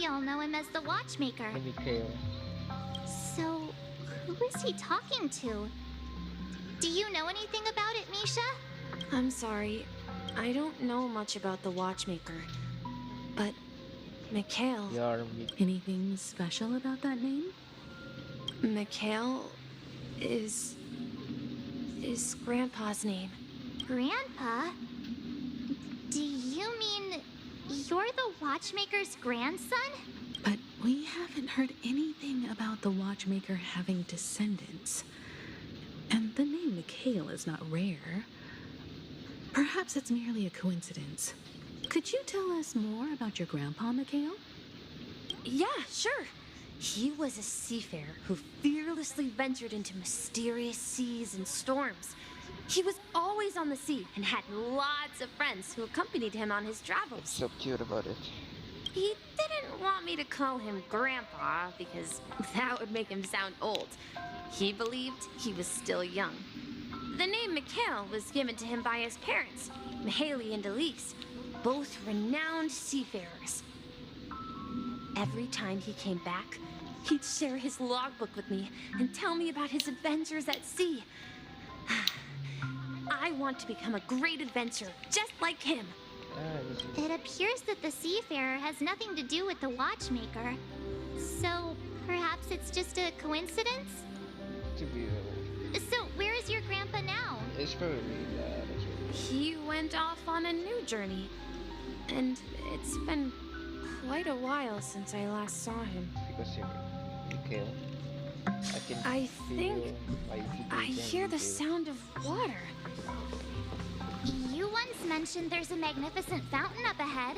We all know him as the Watchmaker. Mikhail. So, who is he talking to? Do you know anything about it, Misha? I'm sorry. I don't know much about the Watchmaker. But, Mikhail... Anything special about that name? Mikhail is Grandpa's name. Grandpa? Do you mean you're the Watchmaker's grandson? But we haven't heard anything about the Watchmaker having descendants. And the name Mikhail is not rare. Perhaps it's merely a coincidence. Could you tell us more about your grandpa, Mikhail? Yeah, sure. He was a seafarer who fearlessly ventured into mysterious seas and storms. He was always on the sea and had lots of friends who accompanied him on his travels. So cute about it. He didn't want me to call him Grandpa because that would make him sound old. He believed he was still young. The name Mikhail was given to him by his parents, Mihaly and Elise, both renowned seafarers. Every time he came back, he'd share his logbook with me and tell me about his adventures at sea. I want to become a great adventurer, just like him. It appears that the seafarer has nothing to do with the Watchmaker. So, perhaps it's just a coincidence? To be So, where is your grandpa now? it's probably that. He went off on a new journey, and it's been quite a while since I last saw him. Because you're Mikhail. I think I hear the sound of water. You once mentioned there's a magnificent fountain up ahead.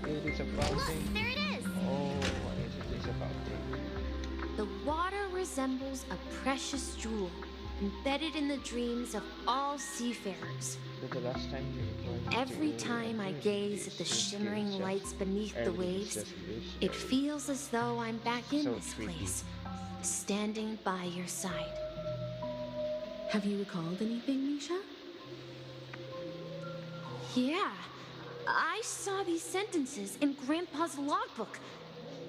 It is a Look, fountain. there it is! Oh, what is it? It's a fountain. The water resembles a precious jewel embedded in the dreams of all seafarers. But the last time you were going Every to- time I gaze at the shimmering lights beneath the waves, it feels as though I'm back in So this creepy. place, standing by your side. Have you recalled anything, Misha? Yeah, I saw these sentences in Grandpa's logbook.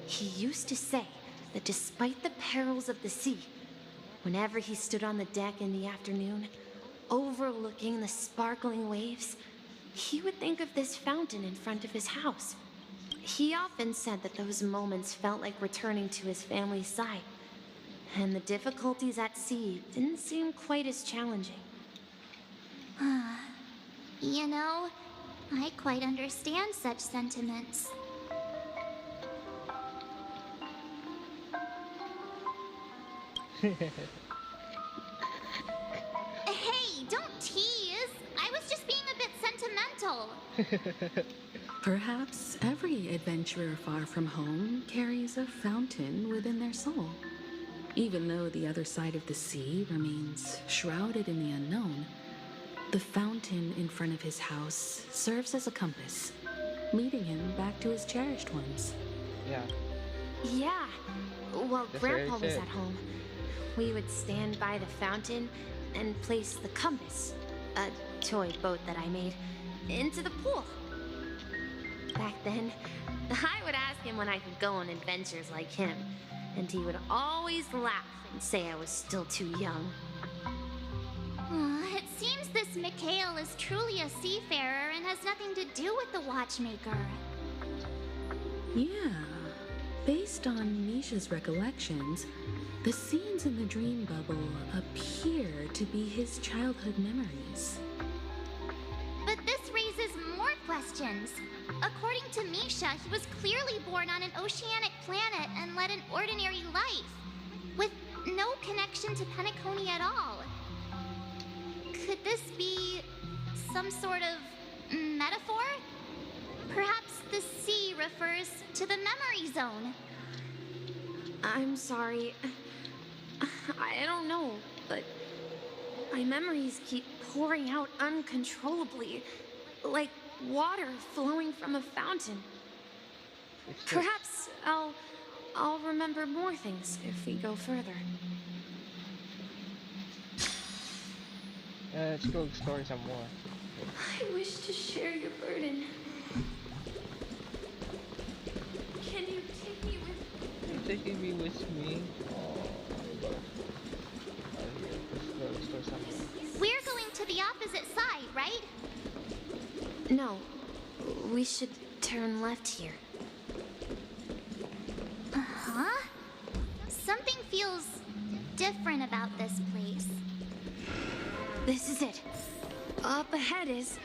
He used to say that despite the perils of the sea, whenever he stood on the deck in the afternoon, overlooking the sparkling waves, he would think of this fountain in front of his house. He often said that those moments felt like returning to his family's side, and the difficulties at sea didn't seem quite as challenging. You know, I quite understand such sentiments. Hey, don't tease! I was just being a bit sentimental. Perhaps every adventurer far from home carries a fountain within their soul. Even though the other side of the sea remains shrouded in the unknown, the fountain in front of his house serves as a compass, leading him back to his cherished ones. Yeah. Yeah, while That's Grandpa very was sad. at home, we would stand by the fountain and place the compass, a toy boat that I made, into the pool. Back then, I would ask him when I could go on adventures like him, and he would always laugh and say I was still too young. It seems this Mikhail is truly a seafarer and has nothing to do with the Watchmaker. Yeah. Based on Misha's recollections, the scenes in the dream bubble appear to be his childhood memories. But this raises more questions. According to Misha, he was clearly born on an oceanic planet and led an ordinary life, with no connection to Penacony at all. Could this be some sort of metaphor? Perhaps the sea refers to the memory zone. I'm sorry. I don't know, but my memories keep pouring out uncontrollably, like water flowing from a fountain. It's just- Perhaps I'll remember more things if we go further. let's go explore some more. I wish to share your burden. Can you take me with You're taking me with me. Oh, here. Let's go somewhere. We're going to the opposite side, right? No, we should turn left here. Huh? Something feels different about this place. This is it. Up ahead is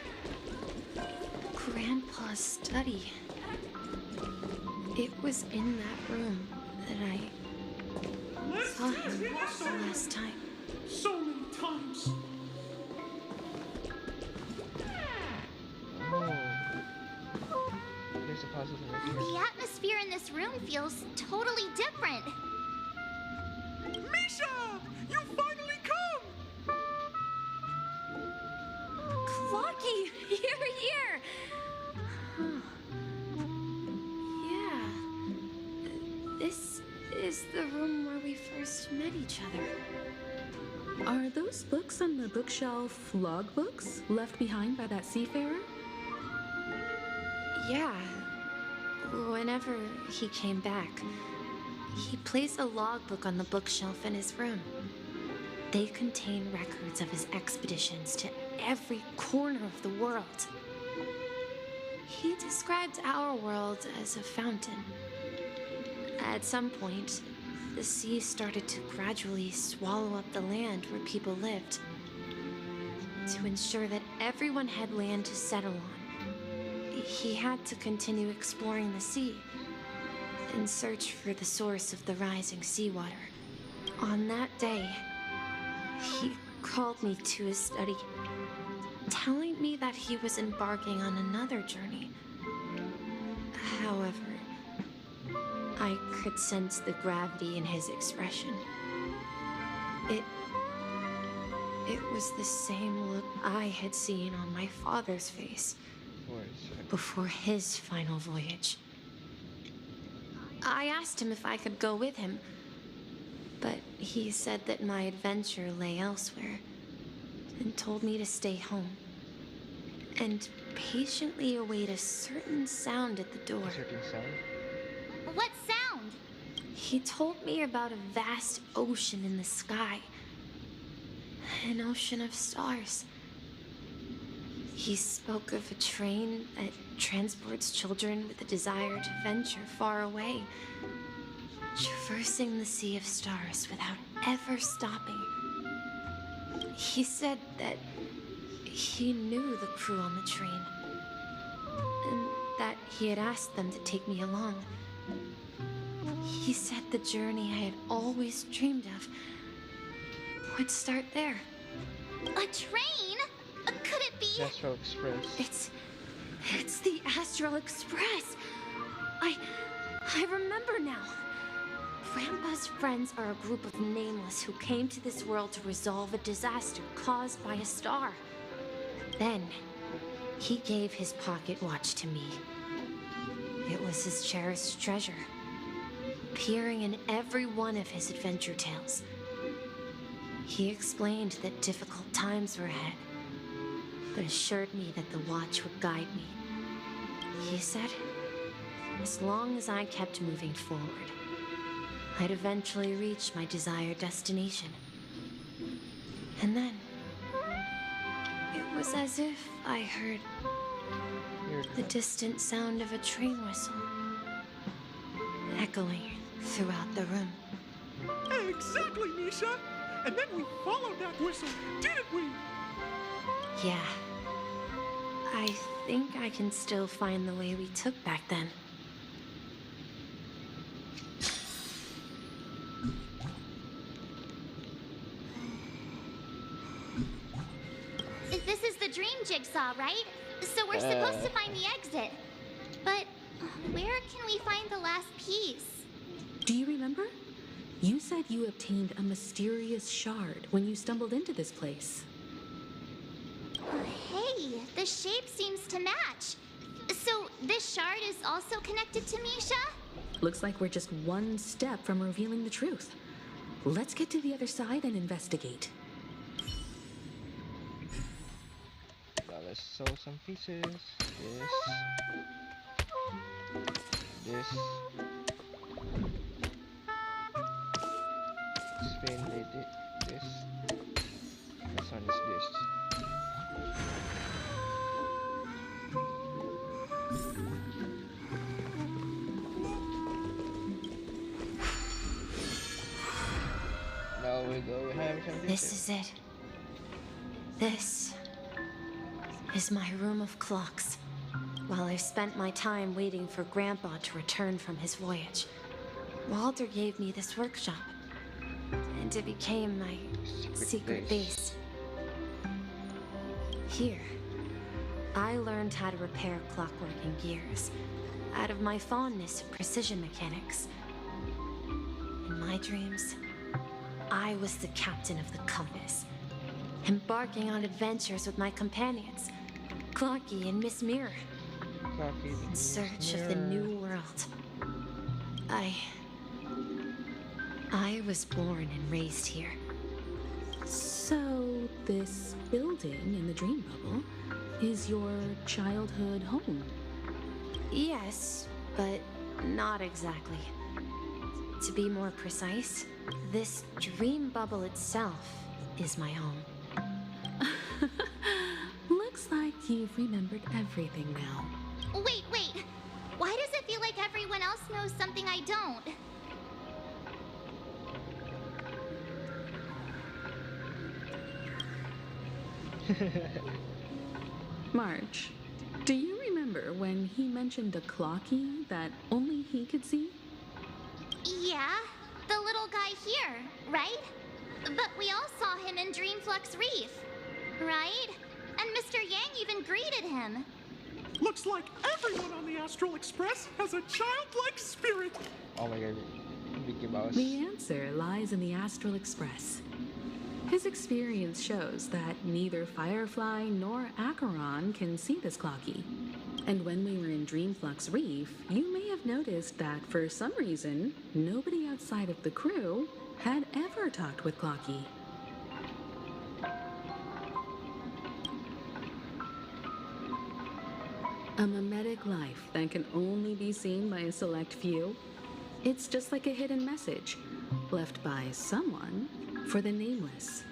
Grandpa's study. It was in that room that I saw him the last time. So many times. Oh. There's a positive right here. The atmosphere in this room feels totally different. Misha! You finally come! Clocky, you're here! Yeah. This is the room where we first met each other. Are those books on the bookshelf logbooks left behind by that seafarer? Yeah. Whenever he came back, he placed a logbook on the bookshelf in his room. They contain records of his expeditions to every corner of the world. He described our world as a fountain. At some point, the sea started to gradually swallow up the land where people lived. To ensure that everyone had land to settle on, he had to continue exploring the sea in search for the source of the rising seawater. On that day, he called me to his study, telling me that he was embarking on another journey. However, I could sense the gravity in his expression. It was the same look I had seen on my father's face before his final voyage. I asked him if I could go with him, but he said that my adventure lay elsewhere and told me to stay home and patiently await a certain sound at the door. Certain sound? What sound? He told me about a vast ocean in the sky, an ocean of stars. He spoke of a train that transports children with a desire to venture far away, traversing the sea of stars without ever stopping. He said that he knew the crew on the train, and that he had asked them to take me along. He said the journey I had always dreamed of would start there. A train? Could it be? Astral Express. It's the Astral Express. I remember now. Grandpa's friends are a group of nameless who came to this world to resolve a disaster caused by a star. Then, he gave his pocket watch to me. It was his cherished treasure, appearing in every one of his adventure tales. He explained that difficult times were ahead, but assured me that the watch would guide me. He said, as long as I kept moving forward, I'd eventually reach my desired destination. And then, it was as if I heard the distant sound of a train whistle echoing throughout the room. Exactly, Misha! And then we followed that whistle, didn't we? Yeah. I think I can still find the way we took back then. This is the dream jigsaw, right? So we're supposed to find the exit. But where can we find the last piece? Do you remember? You said you obtained a mysterious shard when you stumbled into this place. Hey, the shape seems to match. So this shard is also connected to Misha? Looks like we're just one step from revealing the truth. Let's get to the other side and investigate. Let's let's sew some pieces. This. Spin this. This one is this. Now we go. We have some pieces. This is it. This is my room of clocks. While I spent my time waiting for Grandpa to return from his voyage, Walter gave me this workshop, and it became my secret base. Here, I learned how to repair clockworking gears out of my fondness of precision mechanics. In my dreams, I was the captain of the compass, embarking on adventures with my companions, Clocky and Miss Mirror, in search of the new world. I was born and raised here. So, this building in the dream bubble is your childhood home? Yes, but not exactly. To be more precise, this dream bubble itself is my home. Looks like you've remembered everything now. Wait. Why does it feel like everyone else knows something I don't? March, do you remember when he mentioned a clocky that only he could see? Yeah, the little guy here, right? But we all saw him in Dreamflux Reef, right? And Mr. Yang even greeted him. Looks like everyone on the Astral Express has a childlike spirit. Oh my god, Mickey Mouse. The answer lies in the Astral Express. His experience shows that neither Firefly nor Acheron can see this clocky. And when we were in Dreamflux Reef, you may have noticed that for some reason, nobody outside of the crew had ever talked with Clocky. A mimetic life that can only be seen by a select few. It's just like a hidden message left by someone for the nameless.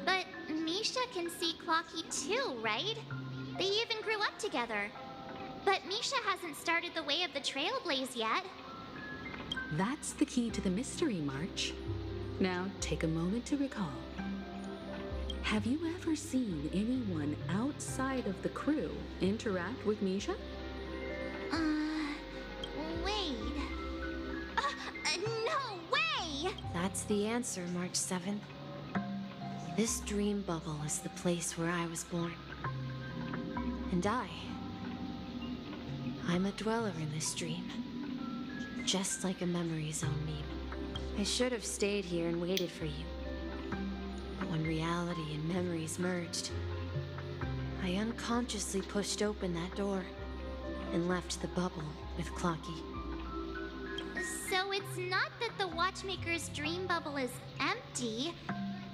But Misha can see Clocky too, right? They even grew up together. But Misha hasn't started the way of the Trailblaze yet. That's the key to the mystery, March. Now, take a moment to recall. Have you ever seen anyone outside of the crew interact with Misha? Wait. No way! That's the answer, March 7th. This dream bubble is the place where I was born. And I'm a dweller in this dream. Just like a memory zone meme. I should have stayed here and waited for you. But when reality and memories merged, I unconsciously pushed open that door and left the bubble with Clocky. So it's not that the Watchmaker's dream bubble is empty,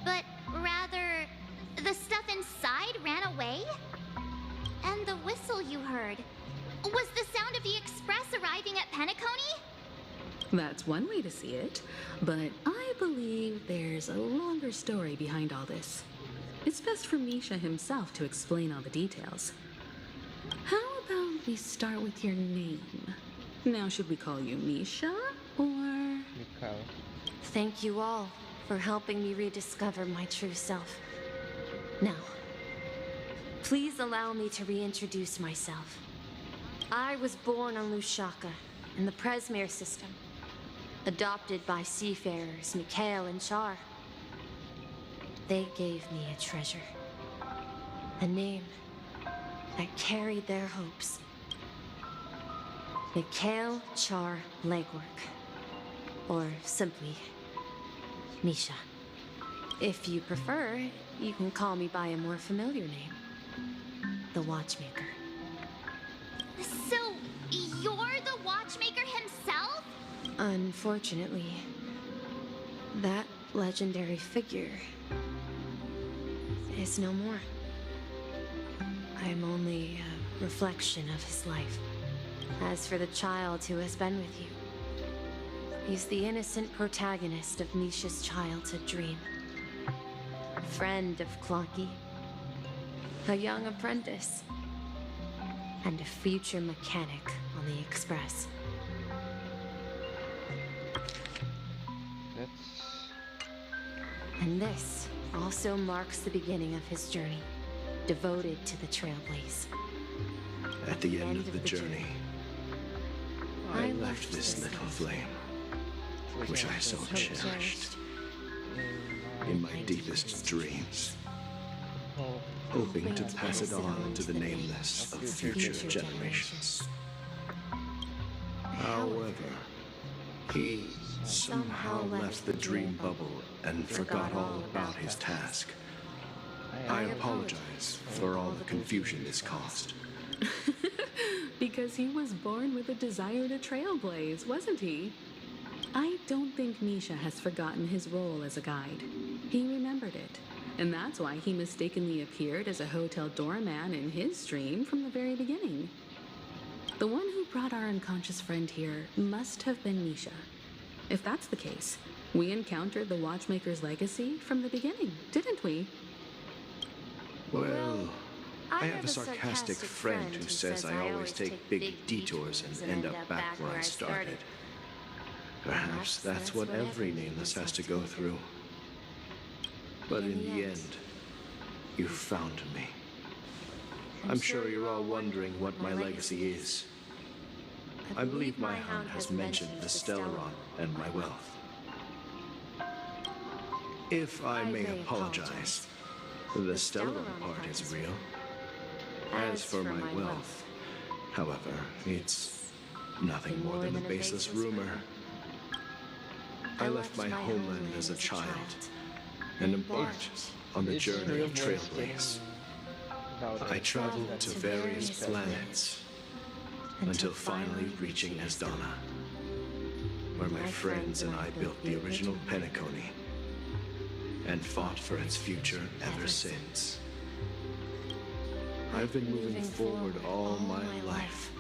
but rather the stuff inside ran away? And the whistle you heard, was the sound of the express arriving at Penacony? That's one way to see it, but I believe there's a longer story behind all this. It's best for Misha himself to explain all the details. How about we start with your name? Now, should we call you Misha, or... Mikau. Thank you all for helping me rediscover my true self. Now, please allow me to reintroduce myself. I was born on Lushaka, in the Presmere system, adopted by seafarers Mikhail and Char. They gave me a treasure, a name that carried their hopes. Mikhail Char Legwork, or simply Misha. If you prefer, you can call me by a more familiar name, the Watchmaker. So, you're the Watchmaker himself? Unfortunately, that legendary figure is no more. I'm only a reflection of his life. As for the child who has been with you, he's the innocent protagonist of Misha's childhood dream. A friend of Clonky, a young apprentice, and a future mechanic on the Express. That's And this also marks the beginning of his journey, devoted to the Trailblaze. At the end of the journey, I left this little flame, which I so cherished, in my deepest dreams, hoping to pass it on to the nameless of future generations. However, he somehow left the dream bubble and forgot all about his task. I apologize for all the confusion this caused. Because he was born with a desire to trailblaze, wasn't he? I don't think Misha has forgotten his role as a guide. He remembered it, and that's why he mistakenly appeared as a hotel doorman in his dream from the very beginning. The one who brought our unconscious friend here must have been Misha. If that's the case, we encountered the Watchmaker's legacy from the beginning, didn't we? Well, I have a sarcastic friend who says I always take big detours and end up back where I started. Perhaps that's what every nameless has to go through. But in the end, you found me. I'm sure you're all wondering what my legacy is. I believe my hound has mentioned the Stellaron and my wealth. If I may apologize, the Stellaron part is real. As for my wealth, however, it's nothing more than a baseless rumor. I left my homeland as a child and embarked on the journey of Trailblaze. I traveled to various planets until finally reaching Esdana, where my friends and I built the original Penacony and fought for its future ever since. I've been moving forward all my life,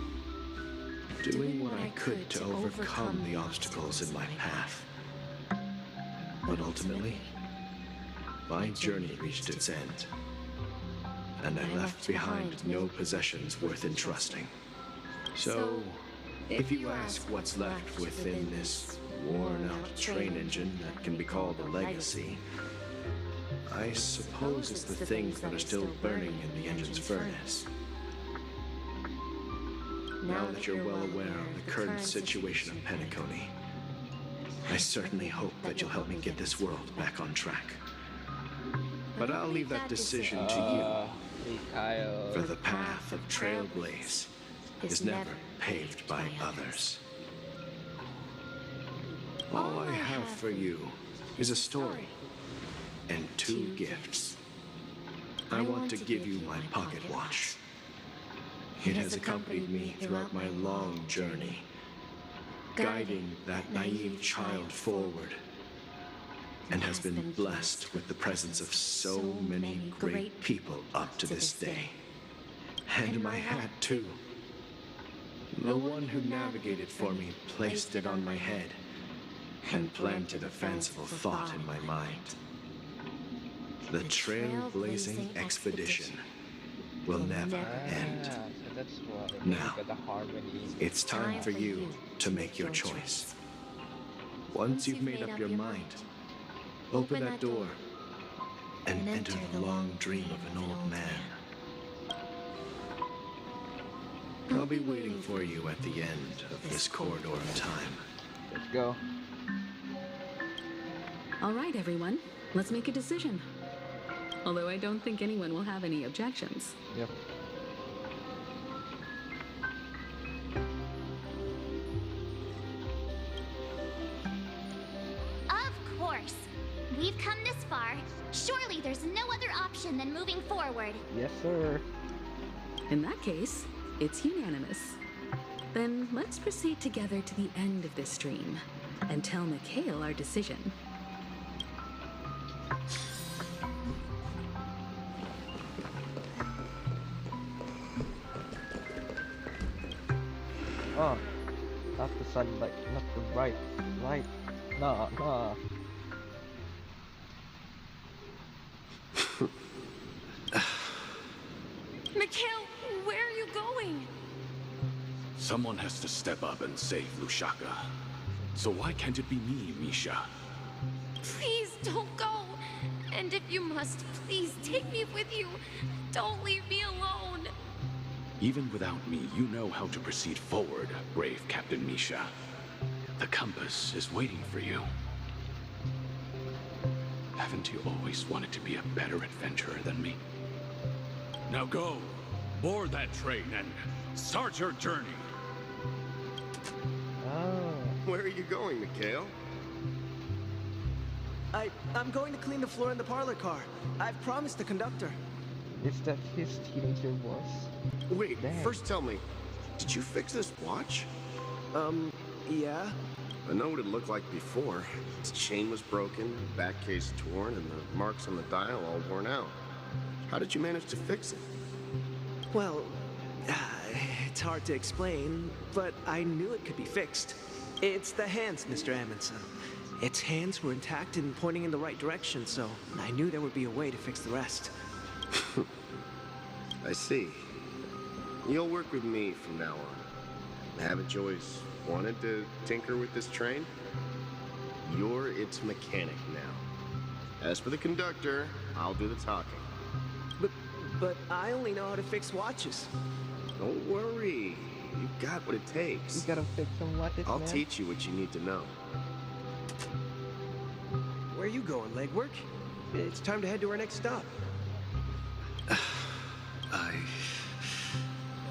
doing what I could to overcome the obstacles in my path. But ultimately, my journey reached its end, and I left behind no possessions worth entrusting. So, if you ask what's left within this worn-out train engine that can be called a legacy, I suppose it's the things that are still burning in the engine's furnace. Now that you're well aware of the current situation of Penacony, I certainly hope that you'll help me get this world back on track. But I'll leave that decision to you, for the path of Trailblaze is never paved by others. All I have for you is a story and 2 gifts. I want to give you my pocket watch. It has accompanied me throughout my long journey, guiding that naive child forward, and has been blessed with the presence of so many great people up to this day. And my hat, too. The one who navigated for me placed it on my head and planted a fanciful thought in my mind. The trailblazing expedition will never end. so that's what Now, got the harmony. It's time for you to make your choice. Once you've made up your mind, open that door and enter the long dream of an old man. I'll be waiting for you at the end of this corridor of time. Let's go. All right, everyone, let's make a decision. Although I don't think anyone will have any objections. Yep. Of course. We've come this far. Surely there's no other option than moving forward. Yes, sir. In that case, it's unanimous. Then let's proceed together to the end of this dream and tell Mikhail our decision. Oh, not the sunlight, not the bright light. Nah, nah. Mikhail, where are you going? Someone has to step up and save Lusaka. So why can't it be me, Misha? Please don't go. And if you must, please take me with you. Don't leave me alone. Even without me, you know how to proceed forward, brave Captain Misha. The compass is waiting for you. Haven't you always wanted to be a better adventurer than me? Now go, board that train and start your journey. Oh, Where are you going, Mikhail? I'm going to clean the floor in the parlor car. I've promised the conductor. is that his teenager voice? Wait, Damn. first tell me, did you fix this watch? Yeah? I know what it looked like before. Its chain was broken, back case torn, and the marks on the dial all worn out. How did you manage to fix it? Well, it's hard to explain, but I knew it could be fixed. It's the hands, Mr. Amundsen. Its hands were intact and pointing in the right direction, so I knew there would be a way to fix the rest. I see. You'll work with me from now on. Haven't you always wanted to tinker with this train? You're its mechanic now. As for the conductor, I'll do the talking. But I only know how to fix watches. Don't worry. You've got what it You takes. gotta fix some watches, I'll man. teach you what you need to know. Where are you going, legwork? It's time to head to our next stop.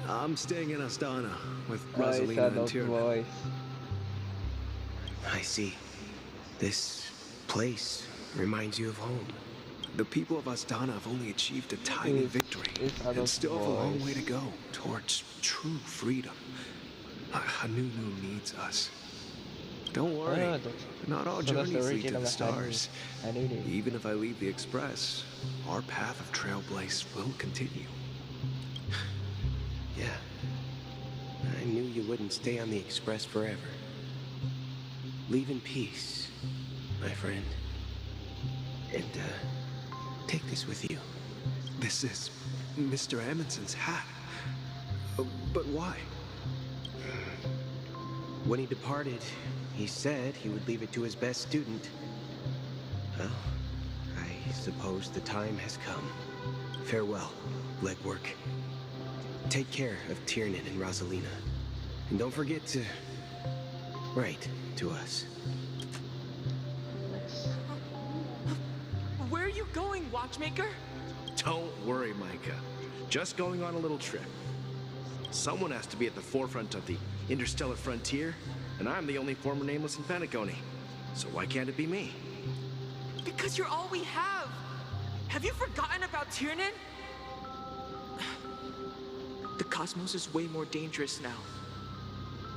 I'm staying in Astana with Rosalina and Shadow's Tyr. voice. I see. This place reminds you of home. The people of Astana have only achieved a tiny It's- victory it's and Shadow's still have a long voice. way to go towards true freedom. Hanunu needs us. Don't worry. Ah, that's- Not all so that's the journeys lead to original the stars. Hanunu. Even if I leave the Express, our path of trailblaze will continue. Yeah. I knew you wouldn't stay on the Express forever. Leave in peace, my friend. And, take this with you. This is Mr. Amundsen's hat. But why? When he departed, he said he would leave it to his best student. Well, I suppose the time has come. Farewell, legwork. Take care of Tiernan and Rosalina. And don't forget to write to us. Where are you going, Watchmaker? Don't worry, Micah. Just going on a little trip. Someone has to be at the forefront of the interstellar frontier, and I'm the only former nameless in Penacony. So why can't it be me? Because you're all we have. Have you forgotten about Tiernan? The cosmos is way more dangerous now.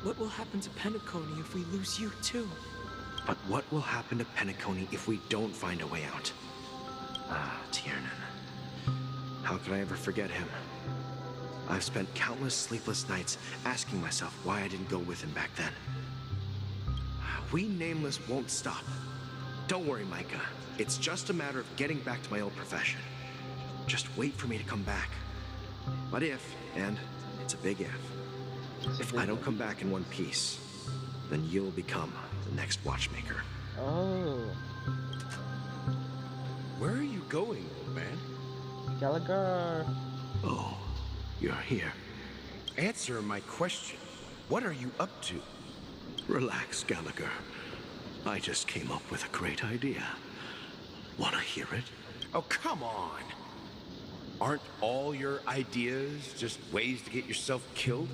What will happen to Penacony if we lose you too? But what will happen to Penacony if we don't find a way out? Ah, Tiernan. How could I ever forget him? I've spent countless sleepless nights asking myself why I didn't go with him back then. We Nameless won't stop. Don't worry, Micah. It's just a matter of getting back to my old profession. Just wait for me to come back. But if, and it's a big if I don't come back in one piece, then you'll become the next watchmaker. Oh, Where are you going, old man? Gallagher. Oh, you're here. Answer my question. What are you up to? Relax, Gallagher. I just came up with a great idea. Wanna hear it? Oh, come on. Aren't all your ideas just ways to get yourself killed?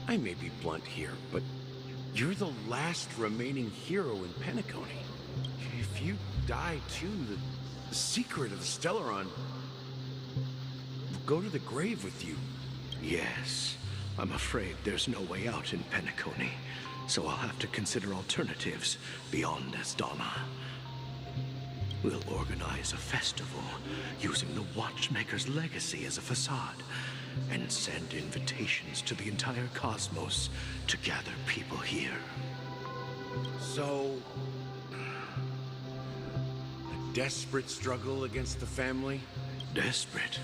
I may be blunt here, but you're the last remaining hero in Penacony. If you die too, the secret of the Stellaron will go to the grave with you. Yes. I'm afraid there's no way out in Penacony, so I'll have to consider alternatives beyond Astana. We'll organize a festival using the Watchmaker's legacy as a facade, and send invitations to the entire cosmos to gather people here. So, a desperate struggle against the family? Desperate?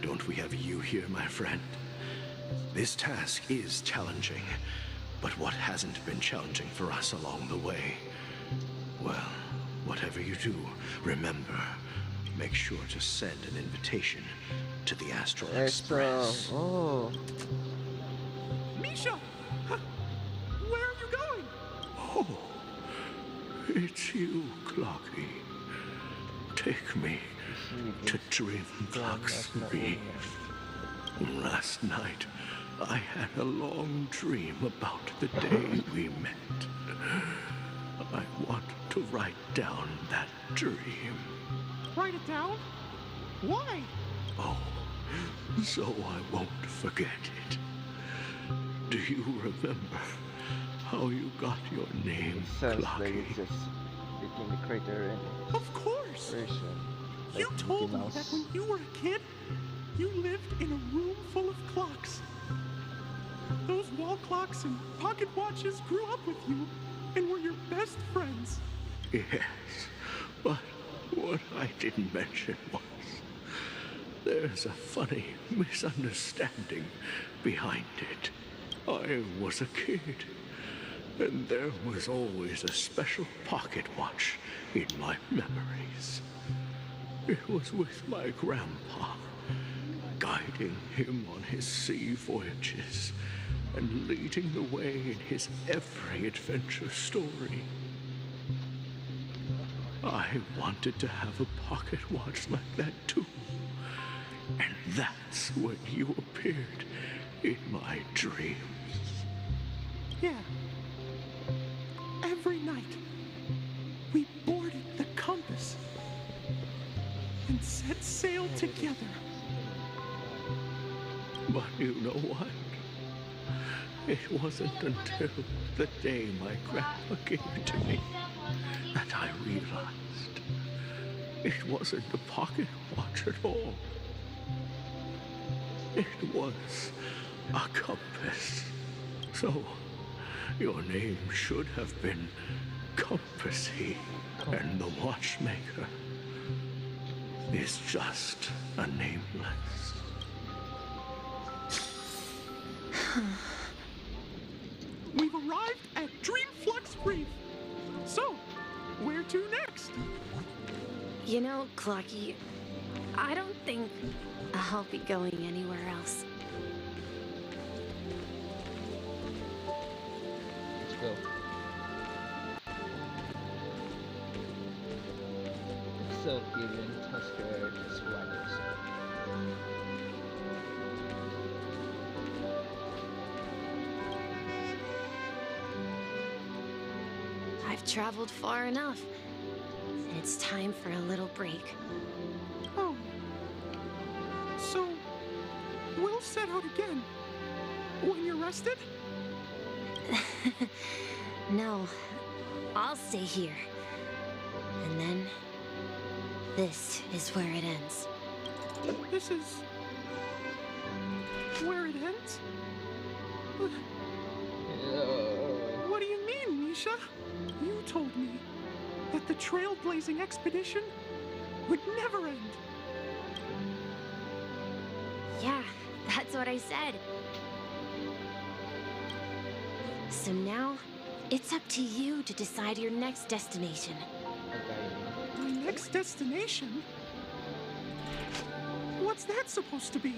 Don't we have you here, my friend? This task is challenging, but what hasn't been challenging for us along the way? Well, whatever you do, remember, make sure to send an invitation to the Astral Express. Oh. Misha! Huh? Where are you going? Oh, it's you, Clocky. Take me to Dreamflux Reef. Last night, I had a long dream about the day we met. I want to write down that dream. Write it down? Why? Oh, so I won't forget it. Do you remember how you got your name, Sounds like Clocky? it's just between the crater and Of course! version. You Like told Mickey me Mouse. that when you were a kid, you lived in a room full of clocks. Those wall clocks and pocket watches grew up with you and were your best friends. Yes, but what I didn't mention was there's a funny misunderstanding behind it. I was a kid, and there was always a special pocket watch in my memories. It was with my grandpa, guiding him on his sea voyages and leading the way in his every adventure story. I wanted to have a pocket watch like that too. And that's when you appeared in my dreams. Yeah. Every night, we boarded the compass and set sail together. But you know what? It wasn't until the day my grandpa gave it to me that I realized it wasn't a pocket watch at all. It was a compass. So, your name should have been Compassy, and the watchmaker is just a nameless. We've arrived at Dreamflux Reef. So, where to next? You know, Clocky, I don't think I'll be going anywhere else. Let's go. It's so cute when Tusker just wanders. I've traveled far enough. It's time for a little break. Oh. So, we'll set out again. When you're rested? No, I'll stay here. And then, this is where it ends. This is where it ends? What do you mean, Misha? You told me that the trailblazing expedition would never end. Yeah, that's what I said. So now, it's up to you to decide your next destination. My next destination? What's that supposed to be?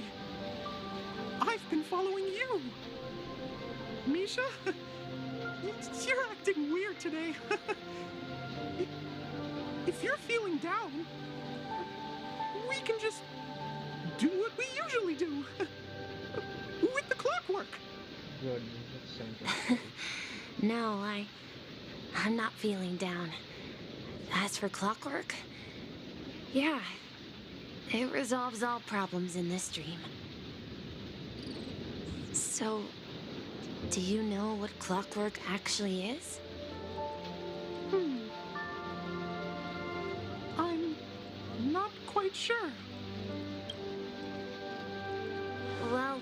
I've been following you. Misha? You're acting weird today. If you're feeling down, we can just do what we usually do. With the clockwork. Good. That's something. No, I'm not feeling down. As for clockwork, yeah, it resolves all problems in this dream. So, do you know what clockwork actually is? I'm not quite sure. Well,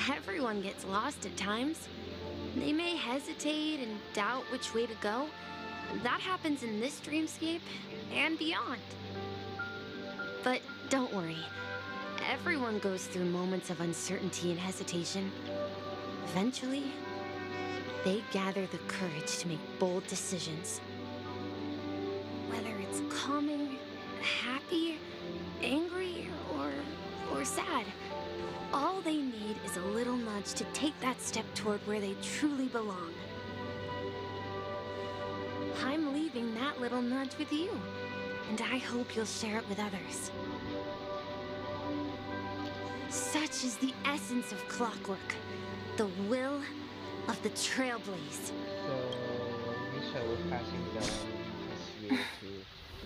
everyone gets lost at times. They may hesitate and doubt which way to go. That happens in this dreamscape and beyond. But don't worry. Everyone goes through moments of uncertainty and hesitation. Eventually, they gather the courage to make bold decisions. Whether it's calming, happy, angry, or sad, all they need is a little nudge to take that step toward where they truly belong. I'm leaving that little nudge with you, and I hope you'll share it with others. Such is the essence of clockwork, the will of the Trailblaze. So, Misha was passing down his will to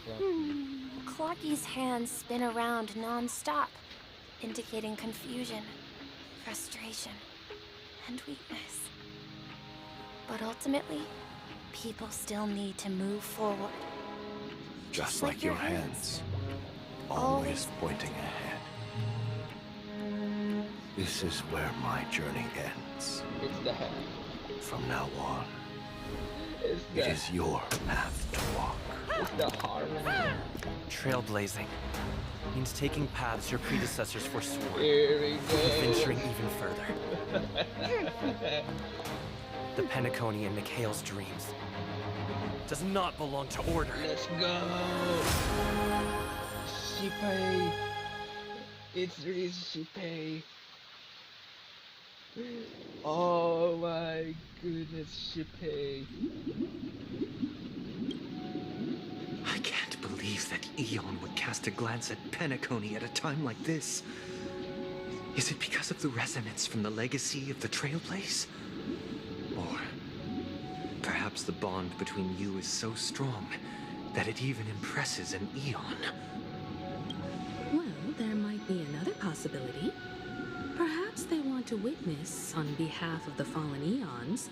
Clocky. Clocky's hands spin around non-stop, indicating confusion, frustration, and weakness. But ultimately, people still need to move forward. Just like your hands, always pointing ahead. This is where my journey ends. It's the head. From now on, It's it the, is your path to walk. it's the harmony. Trailblazing means taking paths your predecessors forswore, Here we and go. venturing even further. The Penacony in Mikhail's dreams does not belong to order. Let's go. Shippei. It's really Shippei. Oh my goodness, Shippei. I can't believe that Eon would cast a glance at Penacony at a time like this. Is it because of the resonance from the legacy of the Trailblaze? Or perhaps the bond between you is so strong that it even impresses an Eon? Well, there might be another possibility. Perhaps they want to witness, on behalf of the fallen eons,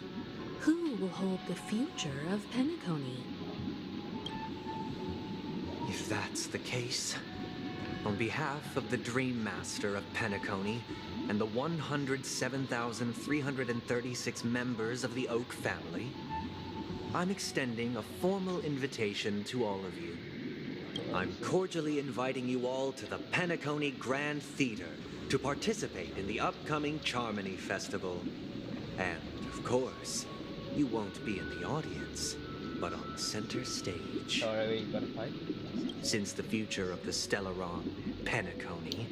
who will hold the future of Penacony. If that's the case, on behalf of the Dream Master of Penacony and the 107,336 members of the Oak family, I'm extending a formal invitation to all of you. I'm cordially inviting you all to the Penacony Grand Theater to participate in the upcoming Charmony Festival. And, of course, you won't be in the audience, but on center stage. Sorry, you gotta fight. Since the future of the Stellaron, Penacony,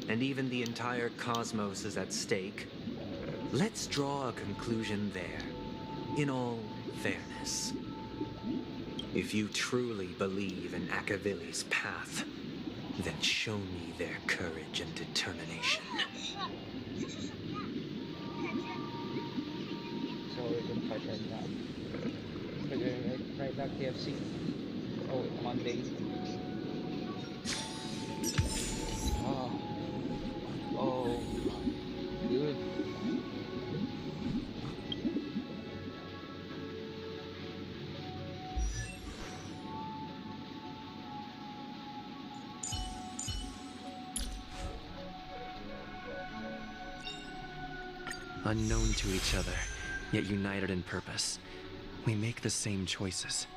and even the entire cosmos is at stake, let's draw a conclusion there, in all fairness. If you truly believe in Akavili's path, then show me their courage and determination. So we're gonna fight right now. We're gonna right now KFC. Oh, Monday. Oh. Oh. Good. Unknown to each other, yet united in purpose, we make the same choices.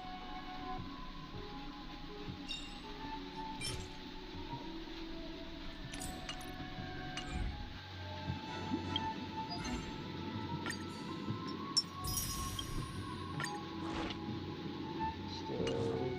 Still,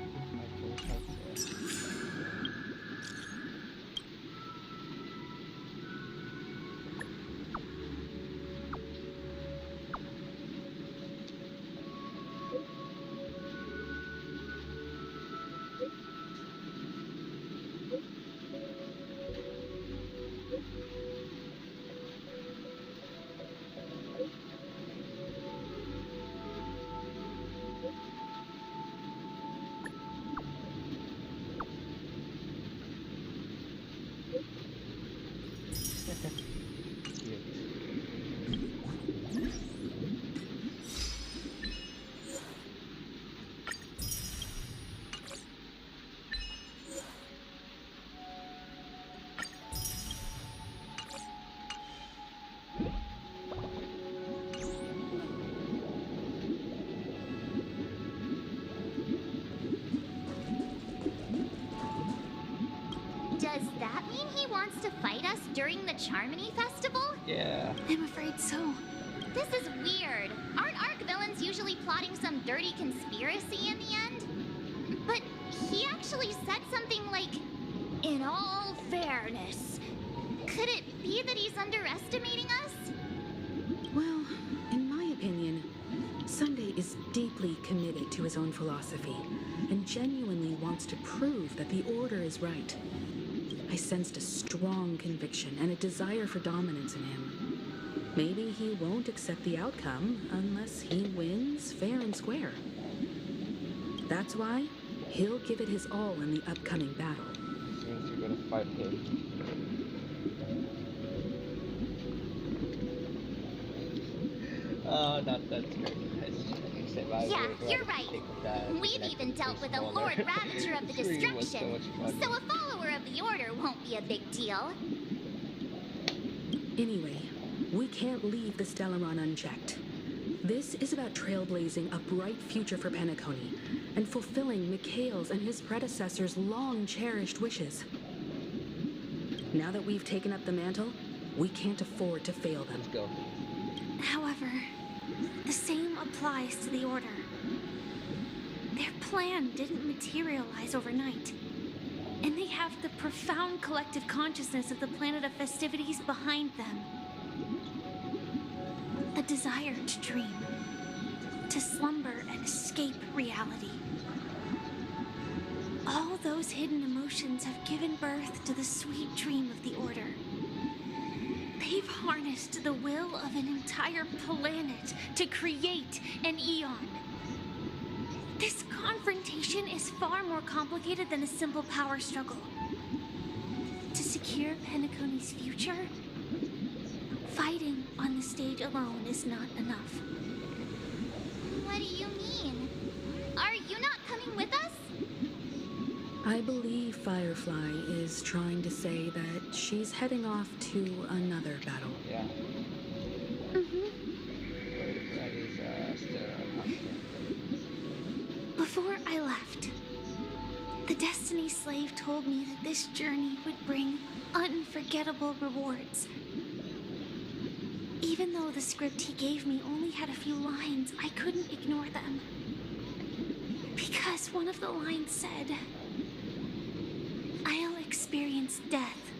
wants to fight us during the Charmony Festival? Yeah. I'm afraid so. This is weird. Aren't Arc villains usually plotting some dirty conspiracy in the end? But he actually said something like, "In all fairness." Could it be that he's underestimating us? Well, in my opinion, Sunday is deeply committed to his own philosophy and genuinely wants to prove that the Order is right. I sensed a strong conviction and a desire for dominance in him. Maybe he won't accept the outcome unless he wins fair and square. That's why he'll give it his all in the upcoming battle. As soon as you're gonna fight him. Oh, not that scary. Yeah, you're right. We've even dealt with a Lord Ravager of the Destruction, so a follower of the Order won't be a big deal. Anyway, we can't leave the Stellaron unchecked. This is about trailblazing a bright future for Penacony and fulfilling Mikhail's and his predecessors' long-cherished wishes. Now that we've taken up the mantle, we can't afford to fail them. Let's go. However, the same applies to the Order. Their plan didn't materialize overnight, and they have the profound collective consciousness of the planet of festivities behind them. A desire to dream, to slumber and escape reality. All those hidden emotions have given birth to the sweet dream of the Order. They've harnessed the will of an entire planet to create an eon. This confrontation is far more complicated than a simple power struggle. To secure Penacony's future, fighting on the stage alone is not enough. What do you mean? Are you not coming with us? I believe Firefly is trying to say that she's heading off to another battle. Yeah. That is still Before I left, the Destiny Slave told me that this journey would bring unforgettable rewards. Even though the script he gave me only had a few lines, I couldn't ignore them. Because one of the lines said, "I'll experience death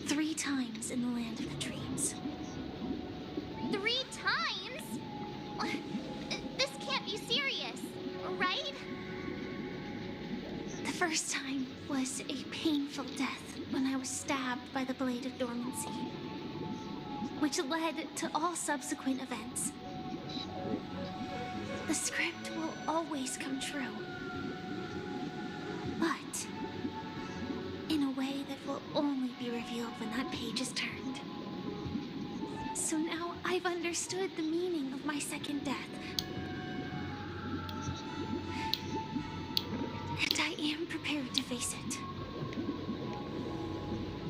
3 times in the land of the dreams." 3 times? This can't be serious, right? The first time was a painful death when I was stabbed by the Blade of Dormancy, which led to all subsequent events. The script will always come true, but in a way that will only be revealed when that page is turned. So now I've understood the meaning of my second death. And I am prepared to face it.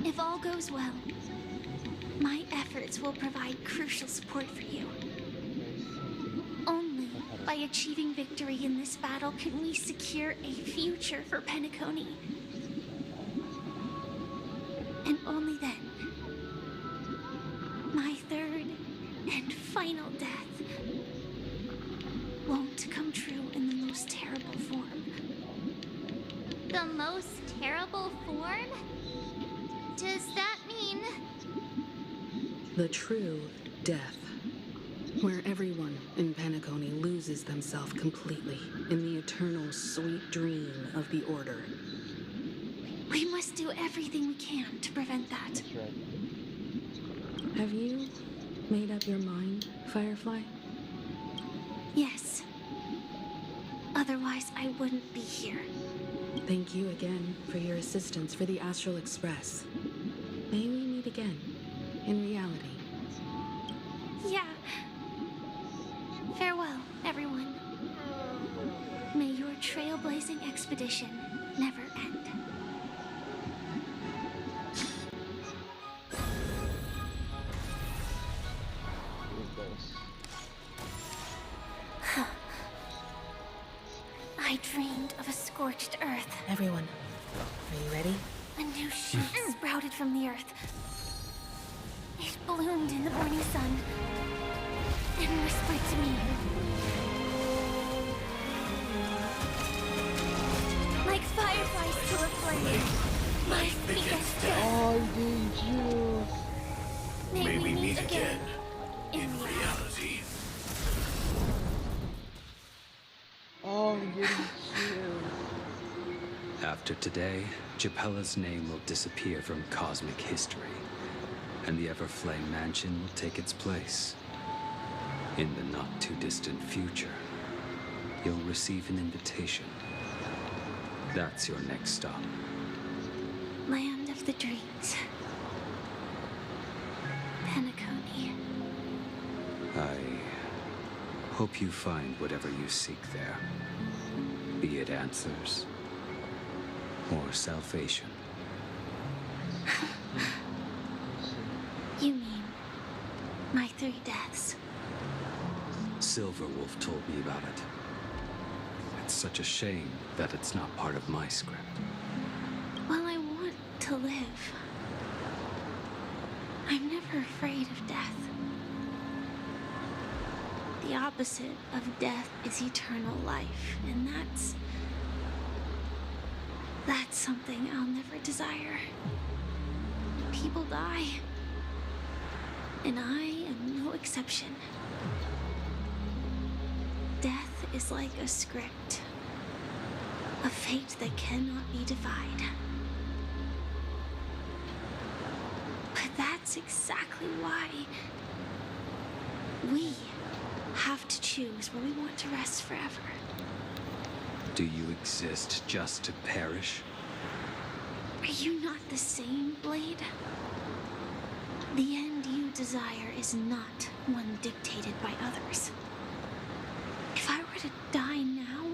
If all goes well, my efforts will provide crucial support for you. Only by achieving victory in this battle can we secure a future for Penacony. And only then, my third and final death won't come true in the most terrible form. The most terrible form? Does that mean... The true death, where everyone in Penacony loses themselves completely in the eternal sweet dream of the Order. We must do everything we can to prevent that. That's right. Have you made up your mind, Firefly? Yes. Otherwise, I wouldn't be here. Thank you again for your assistance for the Astral Express. May we meet again, in reality. Yeah. Farewell, everyone. May your trailblazing expedition never end. Here goes. I dreamed of a scorched earth. Everyone, are you ready? A new shoot sprouted from the earth. It bloomed in the morning sun and whispered to me. Like fireflies to a flame, life begets death. Oh, dangerous. May we meet again in reality. Oh, I'm getting chills. After today, Japella's name will disappear from cosmic history, and the Everflame Mansion will take its place. In the not-too-distant future, you'll receive an invitation. That's your next stop. Land of the dreams. Penacony. I hope you find whatever you seek there. Be it answers or salvation. You mean my 3 deaths? Silverwolf told me about it. It's such a shame that it's not part of my script. Well, I want to live. I'm never afraid of death. The opposite of death is eternal life, and that's something I'll never desire. People die, and I am no exception. Death is like a script, a fate that cannot be defied. But that's exactly why we have to choose where we want to rest forever. Do you exist just to perish? Are you not the same, Blade? The end you desire is not one dictated by others. If I were to die now,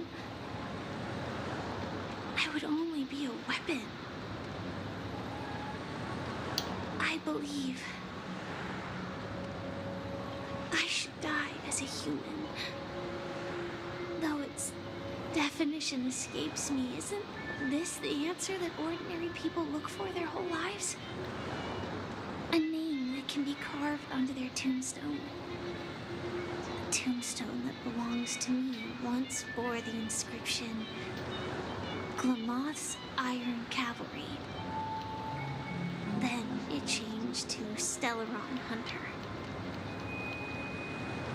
I would only be a weapon. I believe I should die as a human. Though its definition escapes me, isn't this the answer that ordinary people look for their whole lives? A name that can be carved onto their tombstone. The tombstone that belongs to me once bore the inscription, Glamoth's Iron Cavalry. Then it changed to Stellaron Hunter.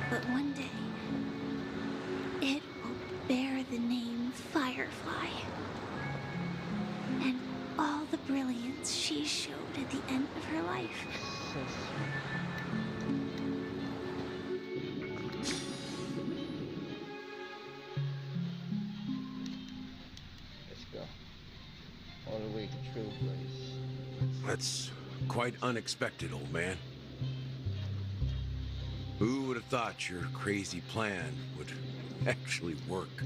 But one day, it will bear the name Firefly. And all the brilliance she showed at the end of her life. Let's go. All the way to Trailblaze. That's quite unexpected, old man. Who would have thought your crazy plan would actually work?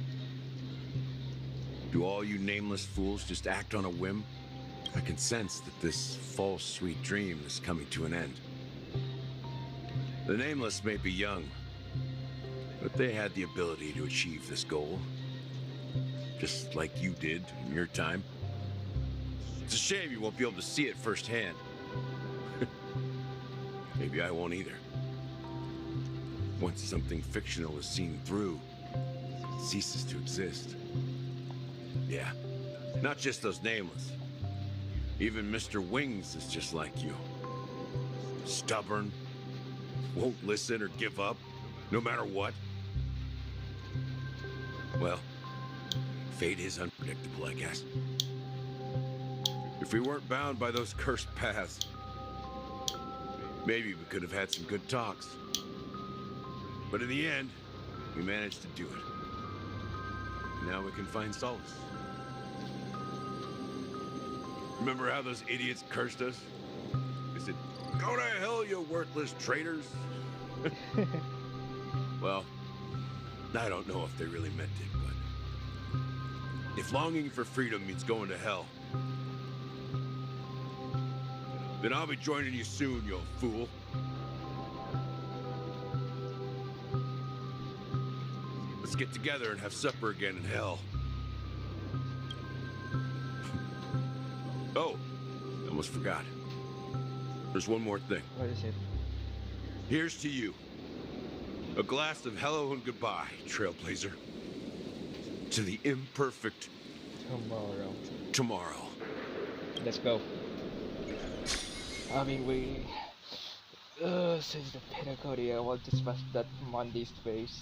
Do all you nameless fools just act on a whim? I can sense that this false sweet dream is coming to an end. The nameless may be young, but they had the ability to achieve this goal. Just like you did in your time. It's a shame you won't be able to see it firsthand. Maybe I won't either. Once something fictional is seen through, it ceases to exist. Yeah, not just those nameless. Even Mr. Wings is just like you. Stubborn, won't listen or give up, no matter what. Well, fate is unpredictable, I guess. If we weren't bound by those cursed paths, maybe we could have had some good talks. But in the end, we managed to do it. Now we can find solace. Remember how those idiots cursed us? They said, "Go to hell, you worthless traitors." Well, I don't know if they really meant it, but if longing for freedom means going to hell, then I'll be joining you soon, you fool. Let's get together and have supper again in hell. Oh, almost forgot. There's one more thing. What is it? Here's to you. A glass of hello and goodbye, Trailblazer. To the imperfect tomorrow. Let's go. I mean, since the Penacony, I want to smash that Monday's face.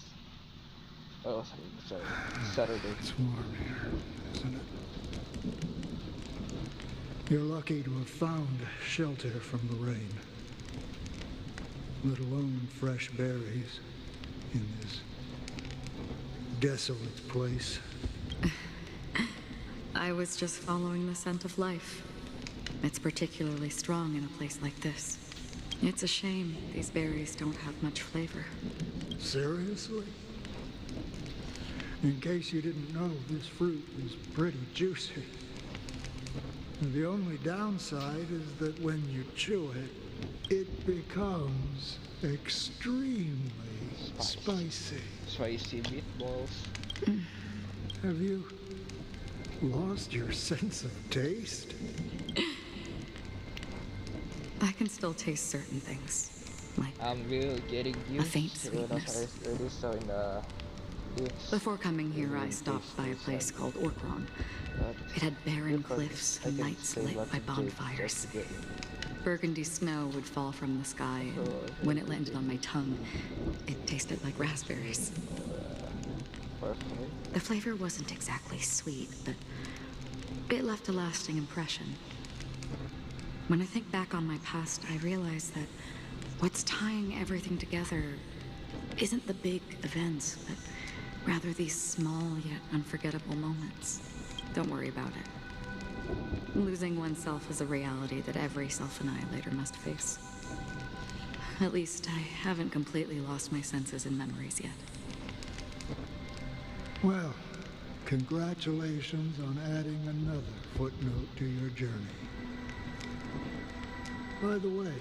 Oh, sorry, Saturday. It's warm here, isn't it? You're lucky to have found shelter from the rain. Let alone fresh berries in this desolate place. I was just following the scent of life. It's particularly strong in a place like this. It's a shame these berries don't have much flavor. Seriously? In case you didn't know, this fruit is pretty juicy. The only downside is that when you chew it, it becomes extremely spicy. Spicy meatballs. Have you lost your sense of taste? I can still taste certain things, like I'm really getting used a faint to sweetness. Before coming here, I stopped by a place called Orkron. It had barren cliffs and nights lit by bonfires. Burgundy snow would fall from the sky, and when it landed on my tongue, it tasted like raspberries. The flavor wasn't exactly sweet, but it left a lasting impression. When I think back on my past, I realize that what's tying everything together isn't the big events, but rather these small yet unforgettable moments. Don't worry about it. Losing oneself is a reality that every self-annihilator must face. At least I haven't completely lost my senses and memories yet. Well, congratulations on adding another footnote to your journey. By the way,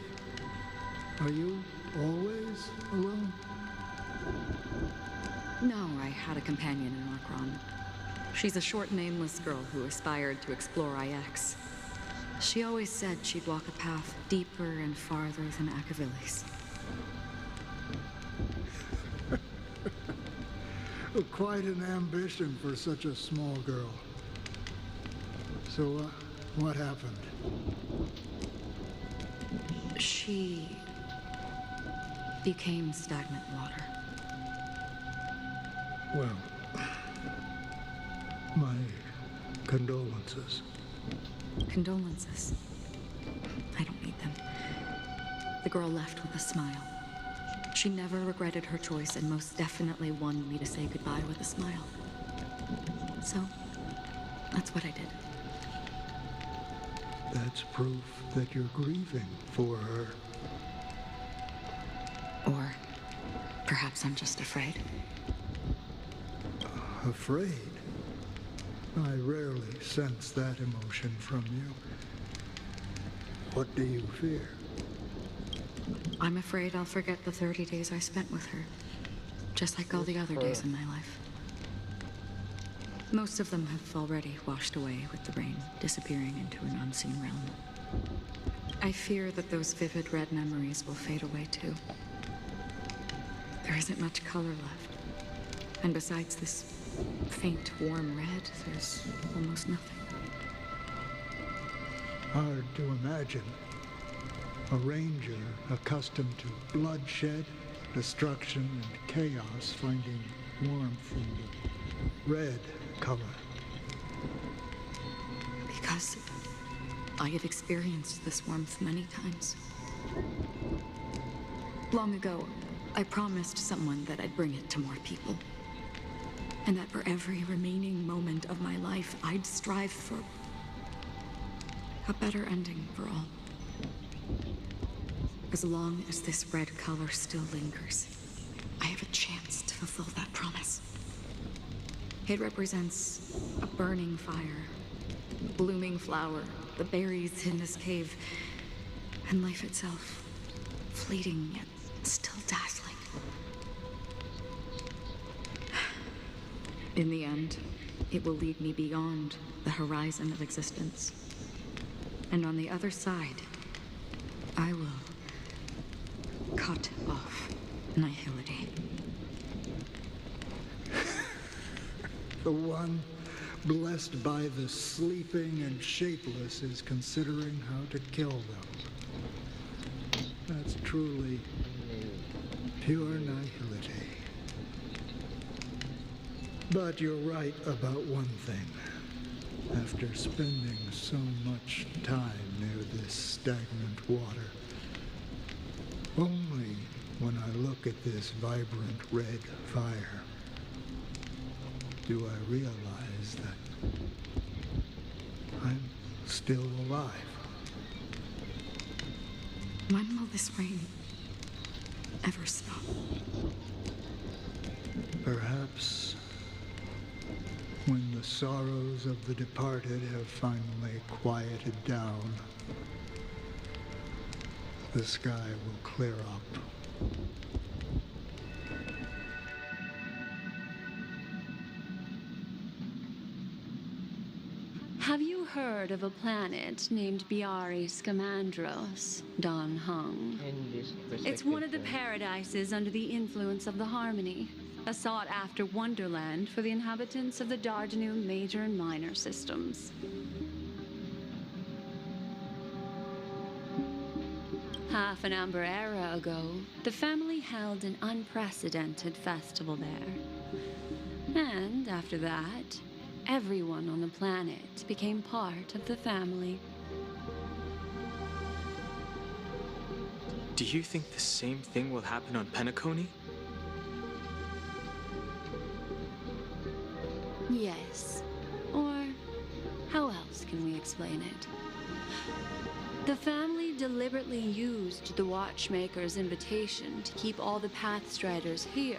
are you always alone? No, I had a companion in Orkron. She's a short, nameless girl who aspired to explore IX. She always said she'd walk a path deeper and farther than Akavilis. Quite an ambition for such a small girl. So, what happened? She became stagnant water. Well, my condolences. Condolences. I don't need them. The girl left with a smile. She never regretted her choice and most definitely wanted me to say goodbye with a smile. So, that's what I did. That's proof that you're grieving for her. Or perhaps I'm just afraid. Afraid? I rarely sense that emotion from you. What do you fear? I'm afraid I'll forget the 30 days I spent with her, just like all the other days in my life. Most of them have already washed away with the rain, disappearing into an unseen realm. I fear that those vivid red memories will fade away too. There isn't much color left, and besides this faint, warm red, there's almost nothing. Hard to imagine. A ranger accustomed to bloodshed, destruction, and chaos finding warmth in the red color. Because I have experienced this warmth many times. Long ago, I promised someone that I'd bring it to more people. And that for every remaining moment of my life, I'd strive for a better ending for all. As long as this red color still lingers, I have a chance to fulfill that promise. It represents a burning fire, a blooming flower, the berries in this cave, and life itself, fleeting yet still dazzling. In the end, it will lead me beyond the horizon of existence, And on the other side, I will cut off Nihility. The one blessed by the sleeping and shapeless is considering how to kill them. That's truly pure nihility. But you're right about one thing. After spending so much time near this stagnant water, only when I look at this vibrant red fire do I realize that I'm still alive. When will this rain ever stop? Perhaps when the sorrows of the departed have finally quieted down, the sky will clear up. Have you heard of a planet named Biari Scamandros, Don Hung? It's one of the paradises under the influence of the Harmony, a sought-after wonderland for the inhabitants of the Dardanu major and minor systems. Half an amber era ago, the family held an unprecedented festival there. And after that, everyone on the planet became part of the family. Do you think the same thing will happen on Penacony? Yes. Or how else can we explain it? The family deliberately used the Watchmaker's invitation to keep all the Pathstriders here,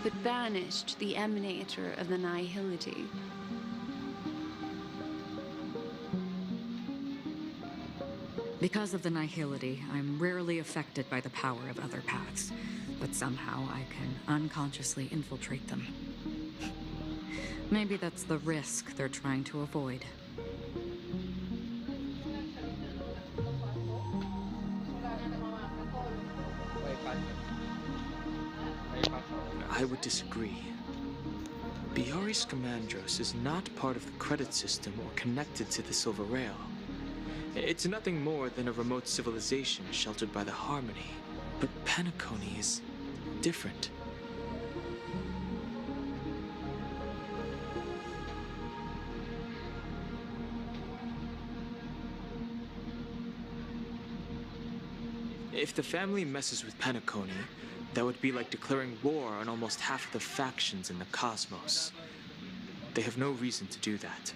but banished the Emanator of the Nihility. Because of the Nihility, I'm rarely affected by the power of other paths, but somehow I can unconsciously infiltrate them. Maybe that's the risk they're trying to avoid. I would disagree. Biari Scamandros is not part of the credit system or connected to the Silver Rail. It's nothing more than a remote civilization sheltered by the Harmony. But Penacony is different. If the family messes with Penacony, that would be like declaring war on almost half of the factions in the cosmos. They have no reason to do that.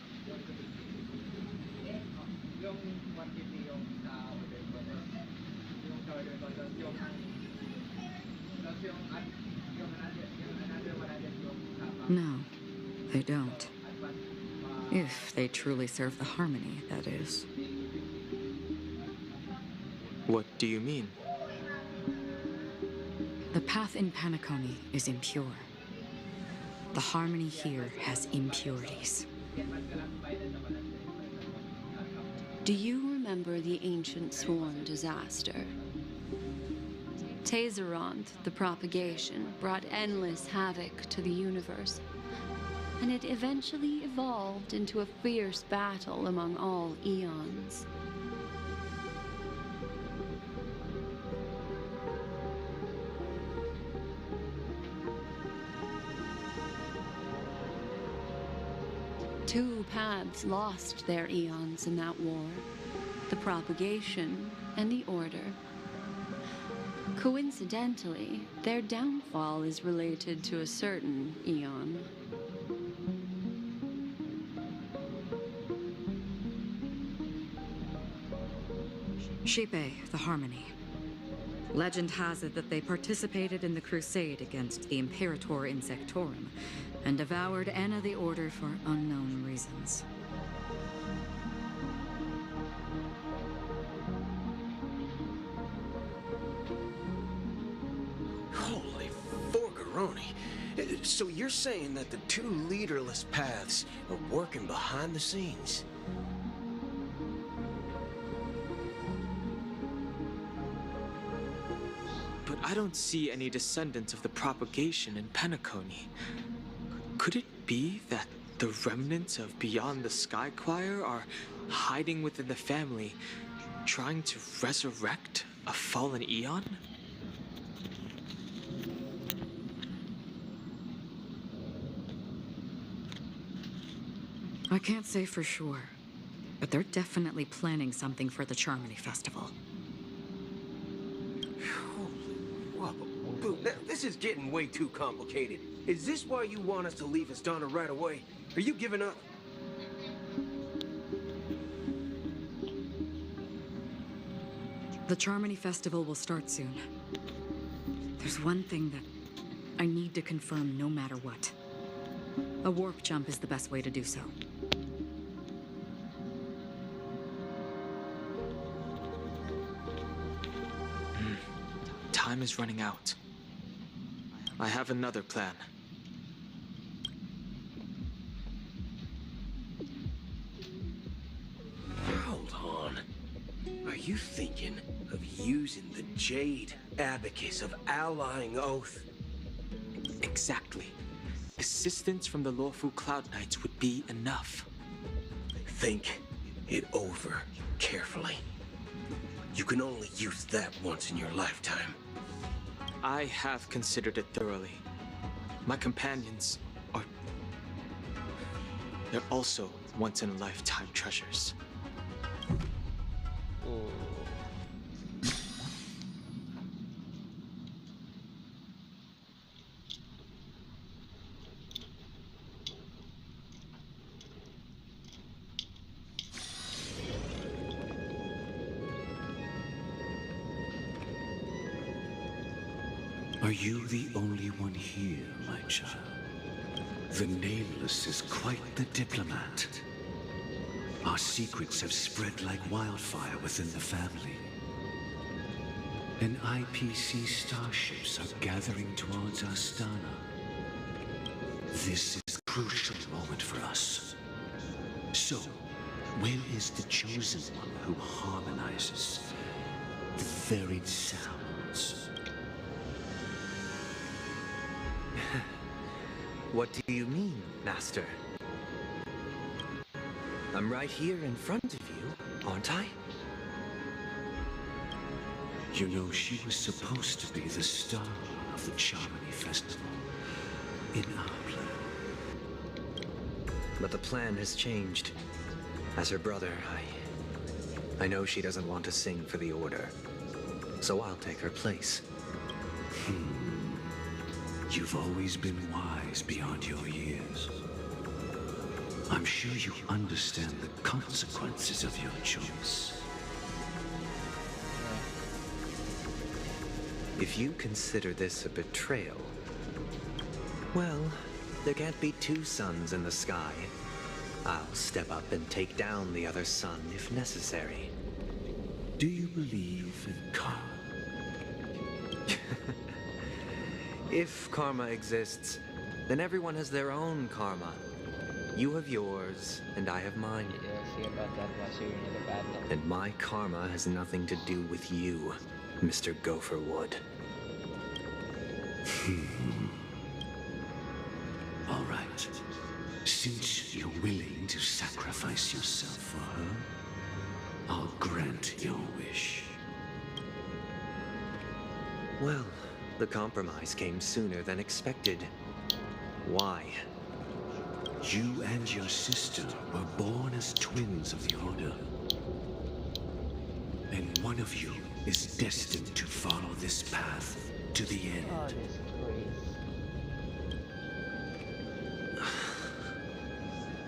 No, they don't. If they truly serve the Harmony, that is. What do you mean? The path in Penacony is impure. The Harmony here has impurities. Do you remember the ancient sworn disaster? Tazeront, the propagation, brought endless havoc to the universe, and it eventually evolved into a fierce battle among all eons. Two paths lost their eons in that war, the propagation and the order. Coincidentally, their downfall is related to a certain eon. Ch.雪, the Harmony. Legend has it that they participated in the crusade against the Imperator Insectorum and devoured Anna the Order for unknown reasons. Holy Forgaroni. So you're saying that the two leaderless paths are working behind the scenes? I don't see any descendants of the propagation in Penacony. Could it be that the remnants of Beyond the Sky Choir are hiding within the family, trying to resurrect a fallen eon? I can't say for sure, but they're definitely planning something for the Charmony Festival. Whoa, Boo, this is getting way too complicated. Is this why you want us to leave Astana right away? Are you giving up? The Charmony Festival will start soon. There's one thing that I need to confirm no matter what. A warp jump is the best way to do so. Time is running out. I have another plan. Hold on. Are you thinking of using the Jade Abacus of Allying Oath? Exactly. Assistance from the lawful Cloud Knights would be enough. Think it over carefully. You can only use that once in your lifetime. I have considered it thoroughly. My companions are... they're also once-in-a-lifetime treasures. Are you the only one here, my child? The Nameless is quite the diplomat. Our secrets have spread like wildfire within the family. And IPC starships are gathering towards Astana. This is a crucial moment for us. So, where is the chosen one who harmonizes the varied sounds? What do you mean, Master? I'm right here in front of you, aren't I? You know, she was supposed to be the star of the Charmony Festival in our plan. But the plan has changed. As her brother, I know she doesn't want to sing for the Order. So I'll take her place. You've always been wise beyond your years. I'm sure you understand the consequences of your choice. If you consider this a betrayal, well, there can't be two suns in the sky. I'll step up and take down the other sun if necessary. Do you believe in karma? If karma exists, then everyone has their own karma. You have yours, and I have mine. And my karma has nothing to do with you, Mr. Gopherwood. All right. Since you're willing to sacrifice yourself for her, I'll grant your wish. Well, the compromise came sooner than expected. Why? You and your sister were born as twins of the Order. And one of you is destined to follow this path to the end.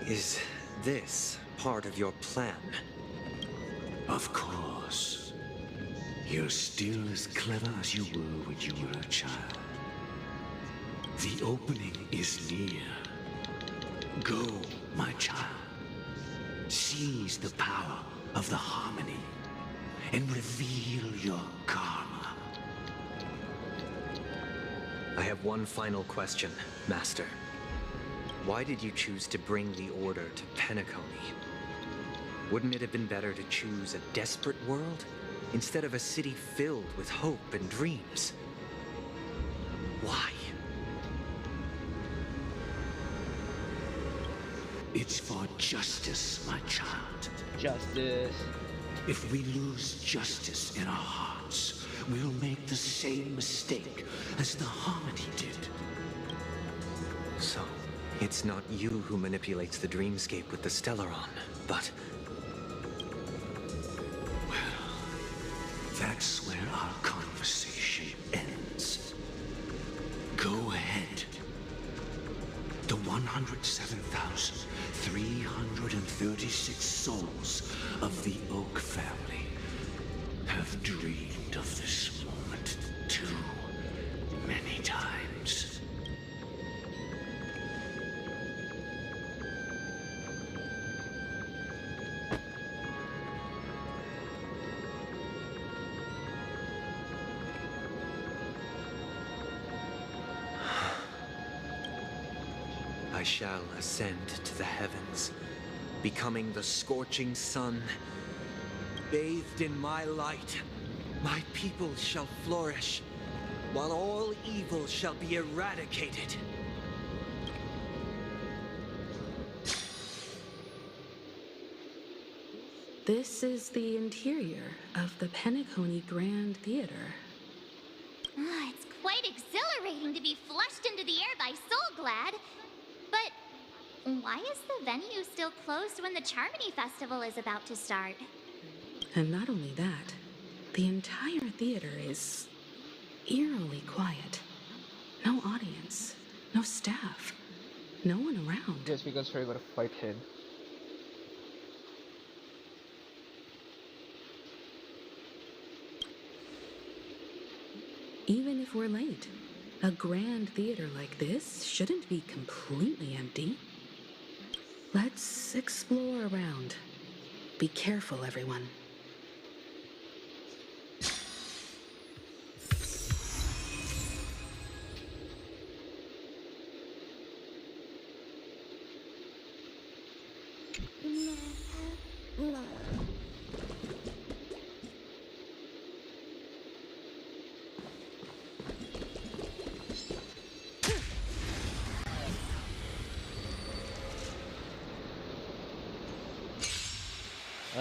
Is this part of your plan? Of course. You're still as clever as you were when you were a child. The opening is near. Go, my child. Seize the power of the harmony and reveal your karma. I have one final question, Master. Why did you choose to bring the Order to Penacony? Wouldn't it have been better to choose a desperate world instead of a city filled with hope and dreams? Why? It's for justice, my child. Justice. If we lose justice in our hearts, we'll make the same mistake as the Harmony did. So, it's not you who manipulates the dreamscape with the Stellaron, but... Well, that's where our conversation ends. Go ahead. The 107,336 souls of the Oak family have dreamed of this moment too many times. I shall ascend to the heavens, becoming the scorching sun. Bathed in my light, my people shall flourish, while all evil shall be eradicated. This is the interior of the Penacony Grand Theater. It's quite exhilarating to be flushed into the air by Soulglad. But why is the venue still closed when the Charmony Festival is about to start? And not only that, the entire theater is eerily quiet. No audience, no staff, no one around. Just because we're gonna fight him. Even if we're late, a grand theater like this shouldn't be completely empty. Let's explore around. Be careful, everyone.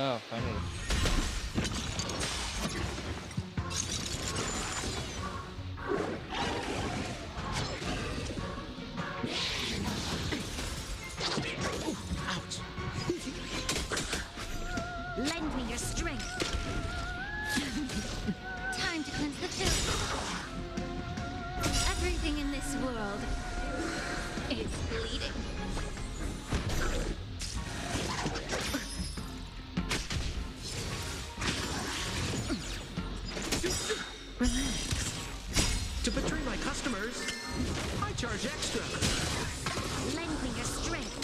Oh, finally. Lend me your strength. Time to cleanse the filth. Everything in this world is bleeding. Relax. To betray my customers, I charge extra. Lend me your strength.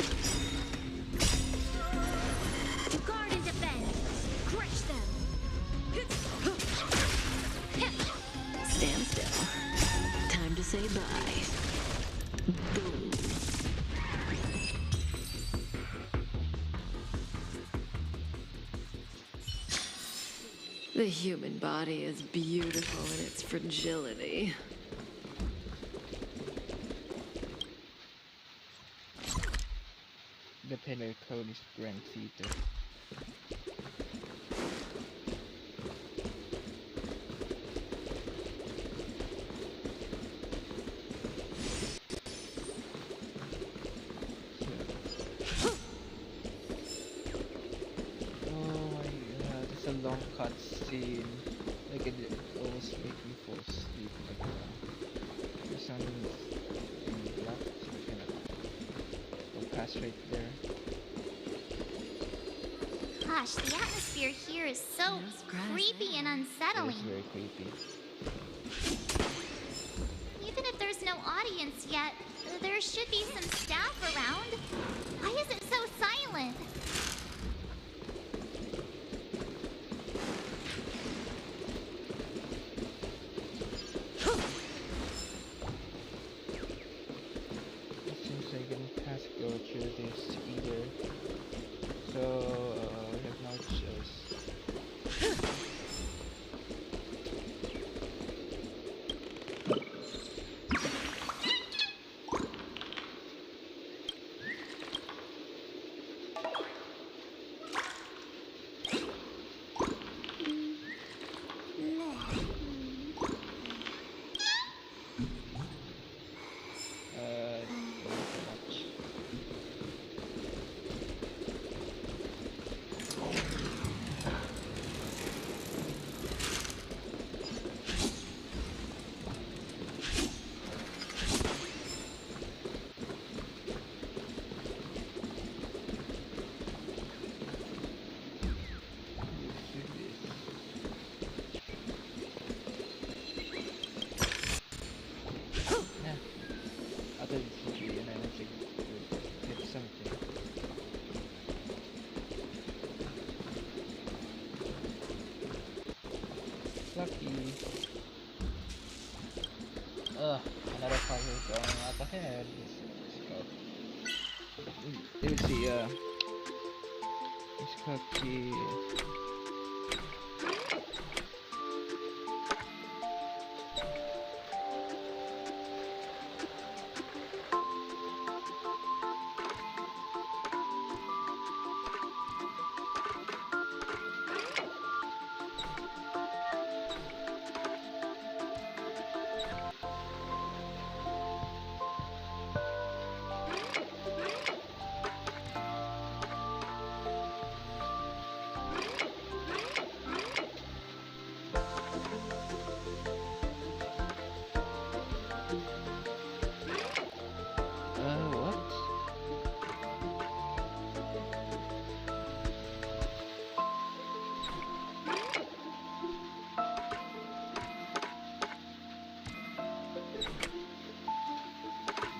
To guard and defend. Crush them. Stand still. Time to say bye. Boom. The human body is beautiful in its fragility. The Penacony Grand Theater. Long cutscene, like it almost make me fall asleep. Like the sun is in black, so I cannot go past right there. Gosh, the atmosphere here is so creepy and unsettling. It is very creepy. Even if there's no audience yet, there should be some staff around. Why is it so silent? Go through this either, so we have no choice. Let me see, it's cookie. What?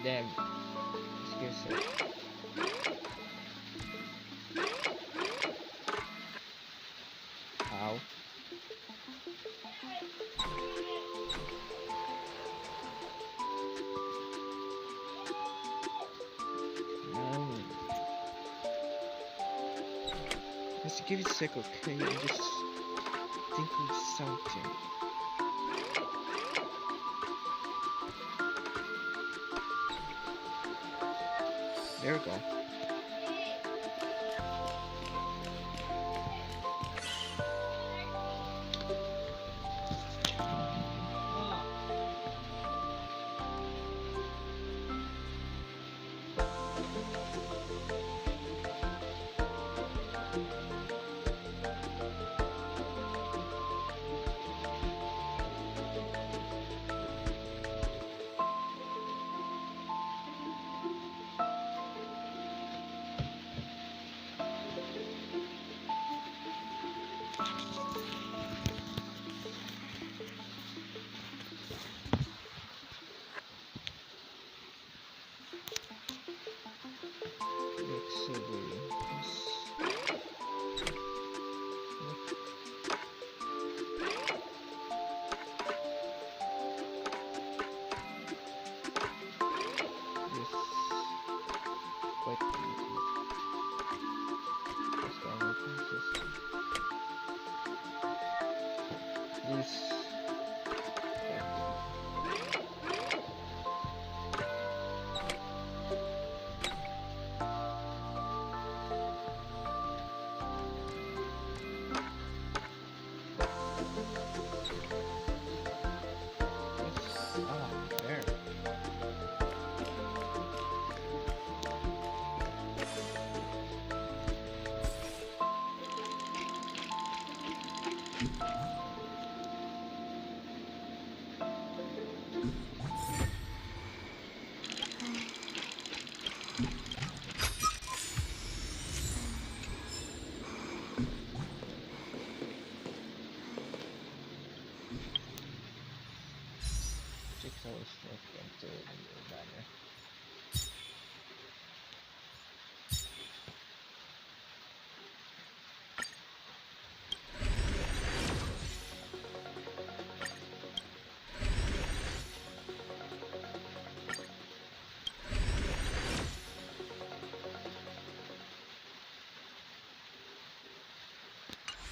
Damn. Excuse me. Ow. Just give it a sec, okay? I'm just thinking something. There we go.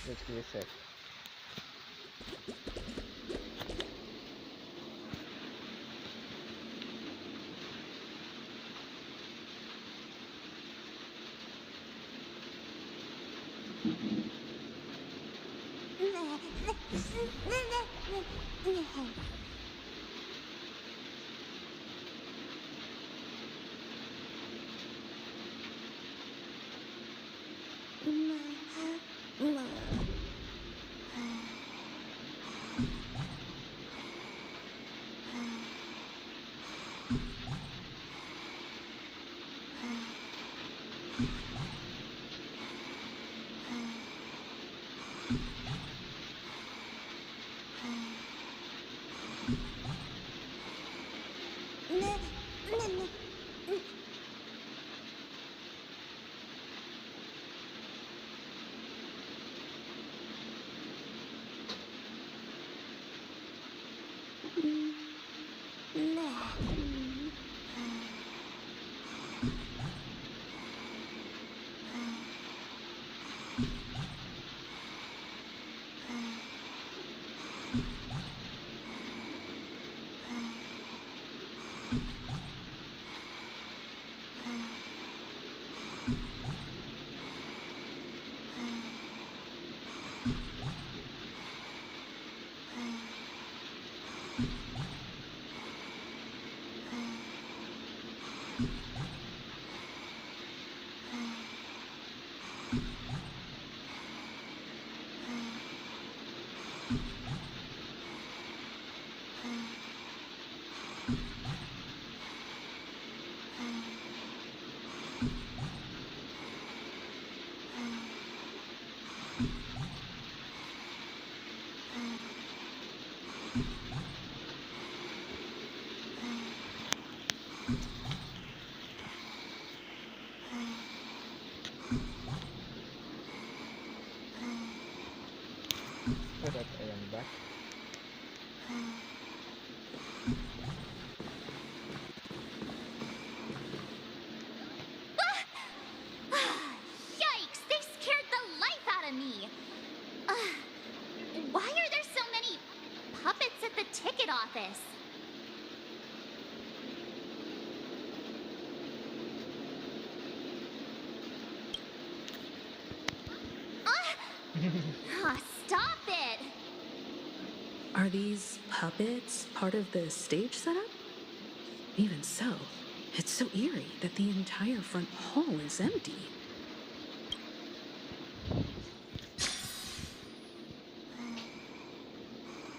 Let's give it a sec. So that I am back. Yikes! They scared the life out of me! Why are there so many puppets at the ticket office? Stop it! Are these puppets part of the stage setup? Even so, it's so eerie that the entire front hall is empty.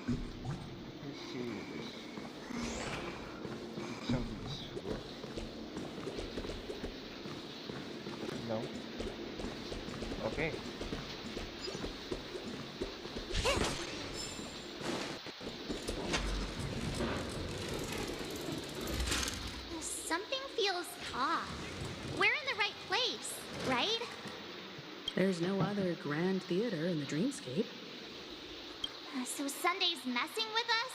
Let's see this. Did some of this work? No. Okay. Something feels off. We're in the right place, right? There's no other grand theater in the dreamscape. So Sunday's messing with us?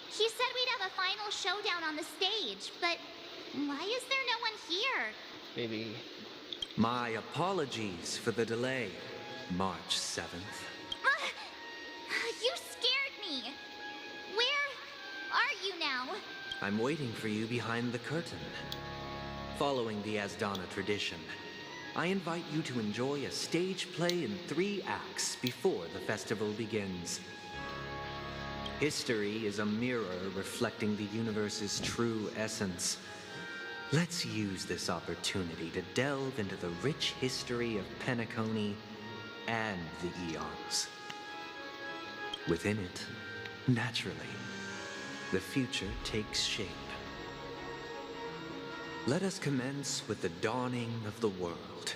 He said we'd have a final showdown on the stage, but why is there no one here? Maybe. My apologies for the delay, March 7th. You scared me. Where are you now? I'm waiting for you behind the curtain. Following the Asdana tradition, I invite you to enjoy a stage play in 3 acts before the festival begins. History is a mirror reflecting the universe's true essence. Let's use this opportunity to delve into the rich history of Penacony and the eons. Within it, naturally, the future takes shape. Let us commence with the dawning of the world.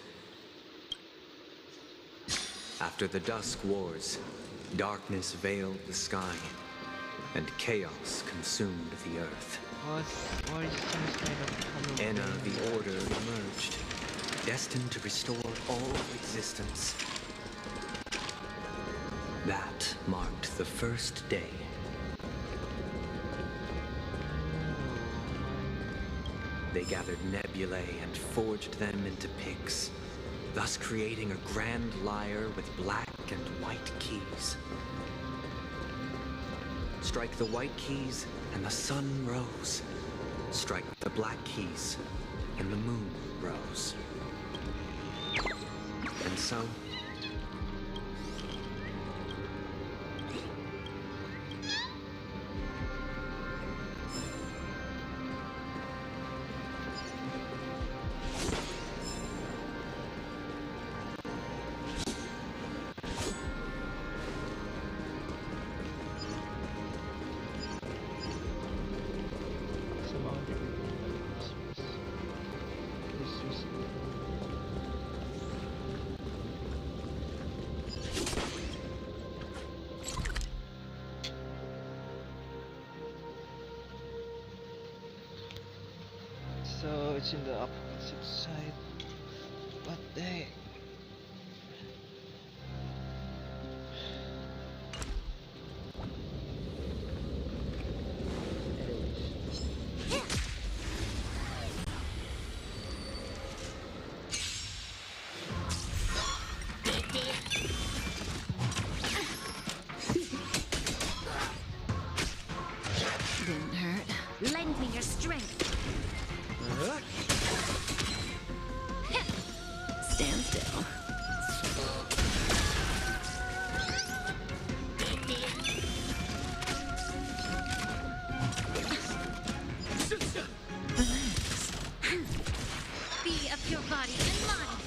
After the Dusk Wars, darkness veiled the sky, and chaos consumed the earth. Why is some kind of coming? Enna the Order emerged, destined to restore all existence. That marked the first day. They gathered nebulae and forged them into picks, thus creating a grand lyre with black and white keys. Strike the white keys, and the sun rose. Strike the black keys, and the moon rose. And so, so it's in the opposite side. What the heck? Didn't hurt. Lend me your strength. Stand still. Relax. Be of your body and mind.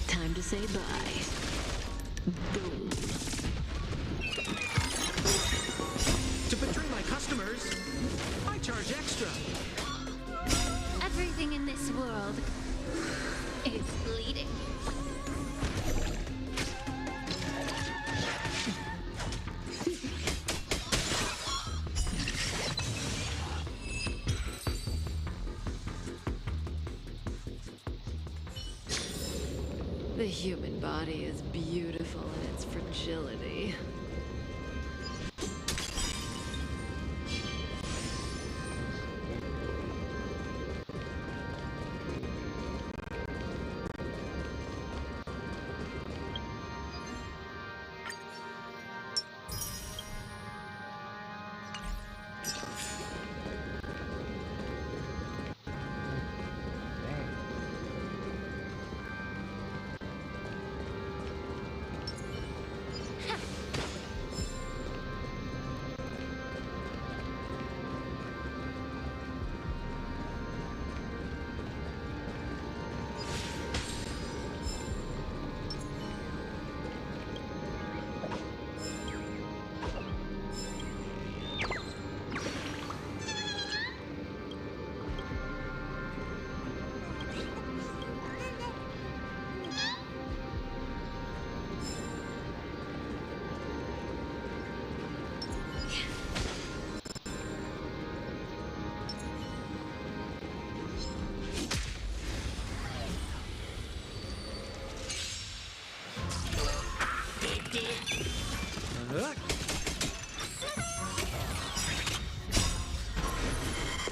Time to say bye. Boom. To betray my customers, I charge extra. Everything in this world is bleeding. The human body is beautiful in its fragility.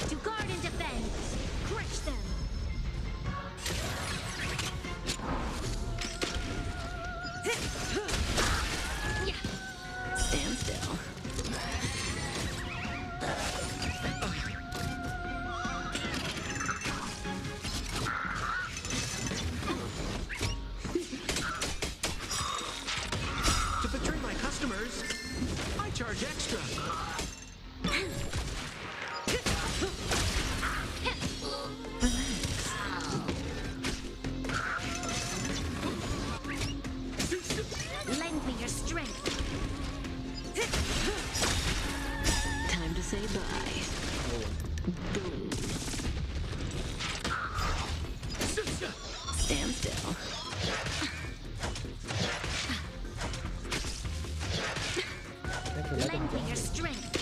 To guard and defend, crush them. Stand still. To betray my customers, I charge extra. Lend me your strength. Time to say bye. Boom. Stand still. Lend me your strength.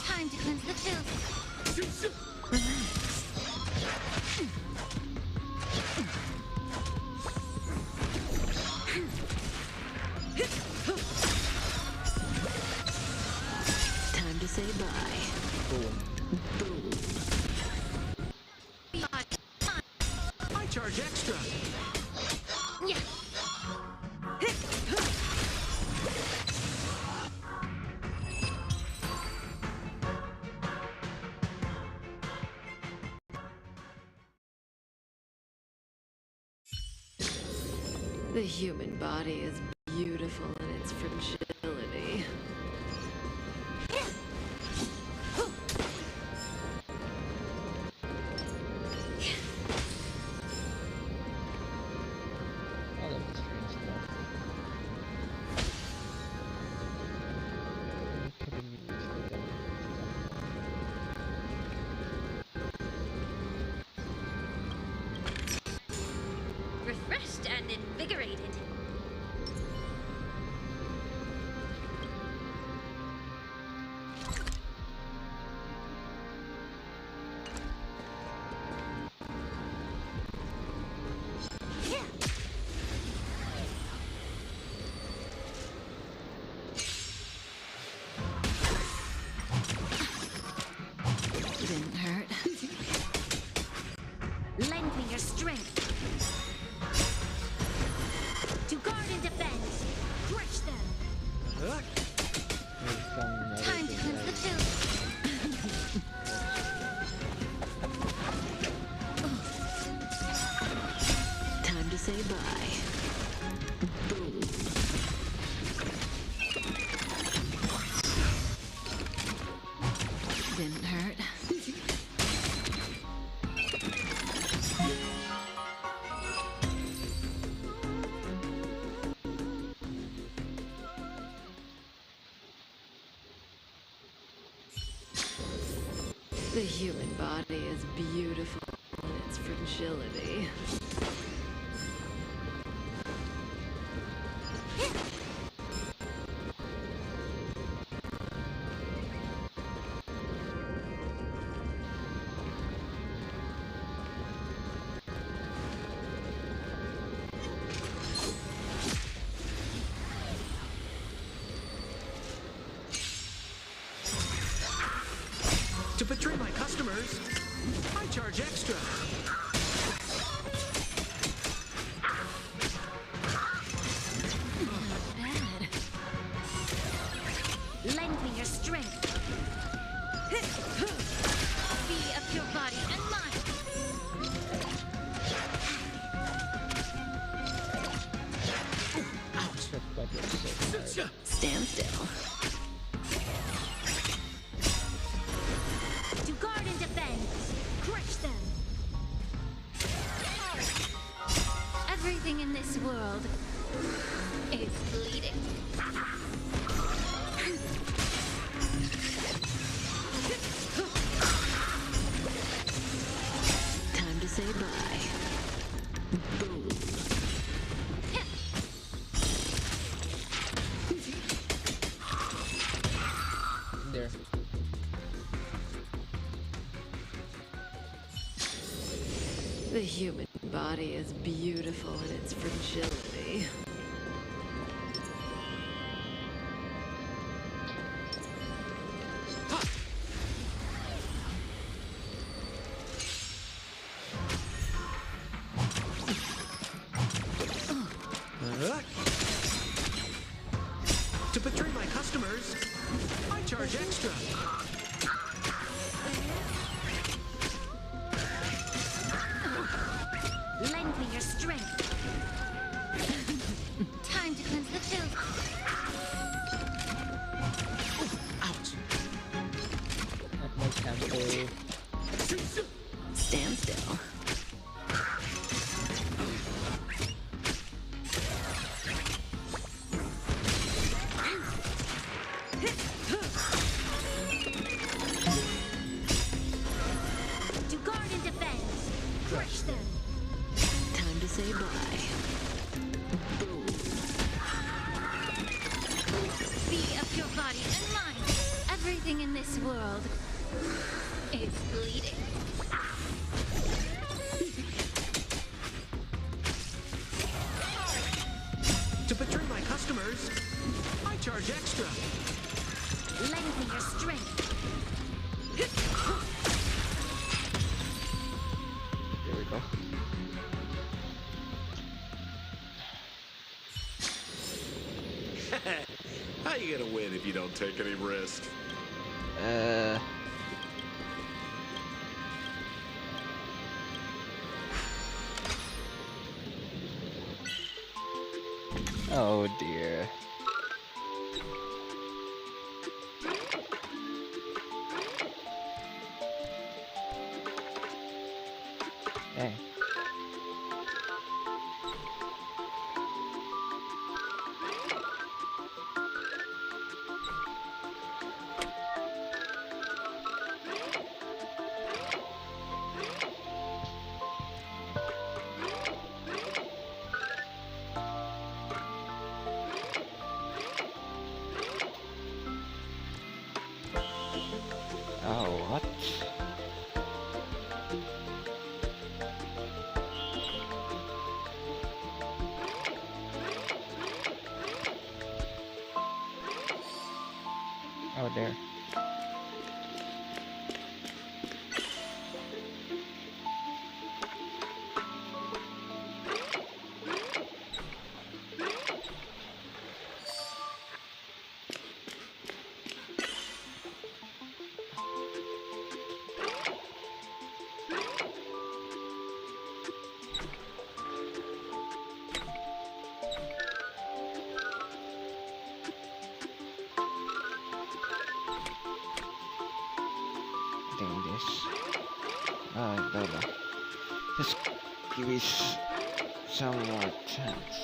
Time to cleanse the filth. Time to say bye. Boom. I charge extra. The human body is beautiful in its fragility. Oh, that was strange stuff. Putting me to the devil. Refreshed and invigorated. Didn't hurt. Lend me your strength. To guard and defend, crush them. Time to cleanse the filth. Time to say bye. Boom. Didn't hurt. The human body is beautiful in its fragility. charge extra. Bad. Lend me your strength. Be of your body and mind. Stand still. To guard and defend. Crush them. Everything in this world is bleeding. Time to say bye. Boom. There. The human body is beautiful in its fragility. To betray my customers, I charge extra. Lend me your strength. Time to cleanse the filth. Ouch. At my temple. Stand still. To guard and defend. Crush them. Time to say bye. Boom. Be of your body and mind. Everything in this world is bleeding. To betray my customers, I charge extra. Lend me your strength. There we go. How you gonna win if you don't take any risks? Oh dear. Dang. Oh, what? Oh, there. Doing this. No. Just give me some more chance.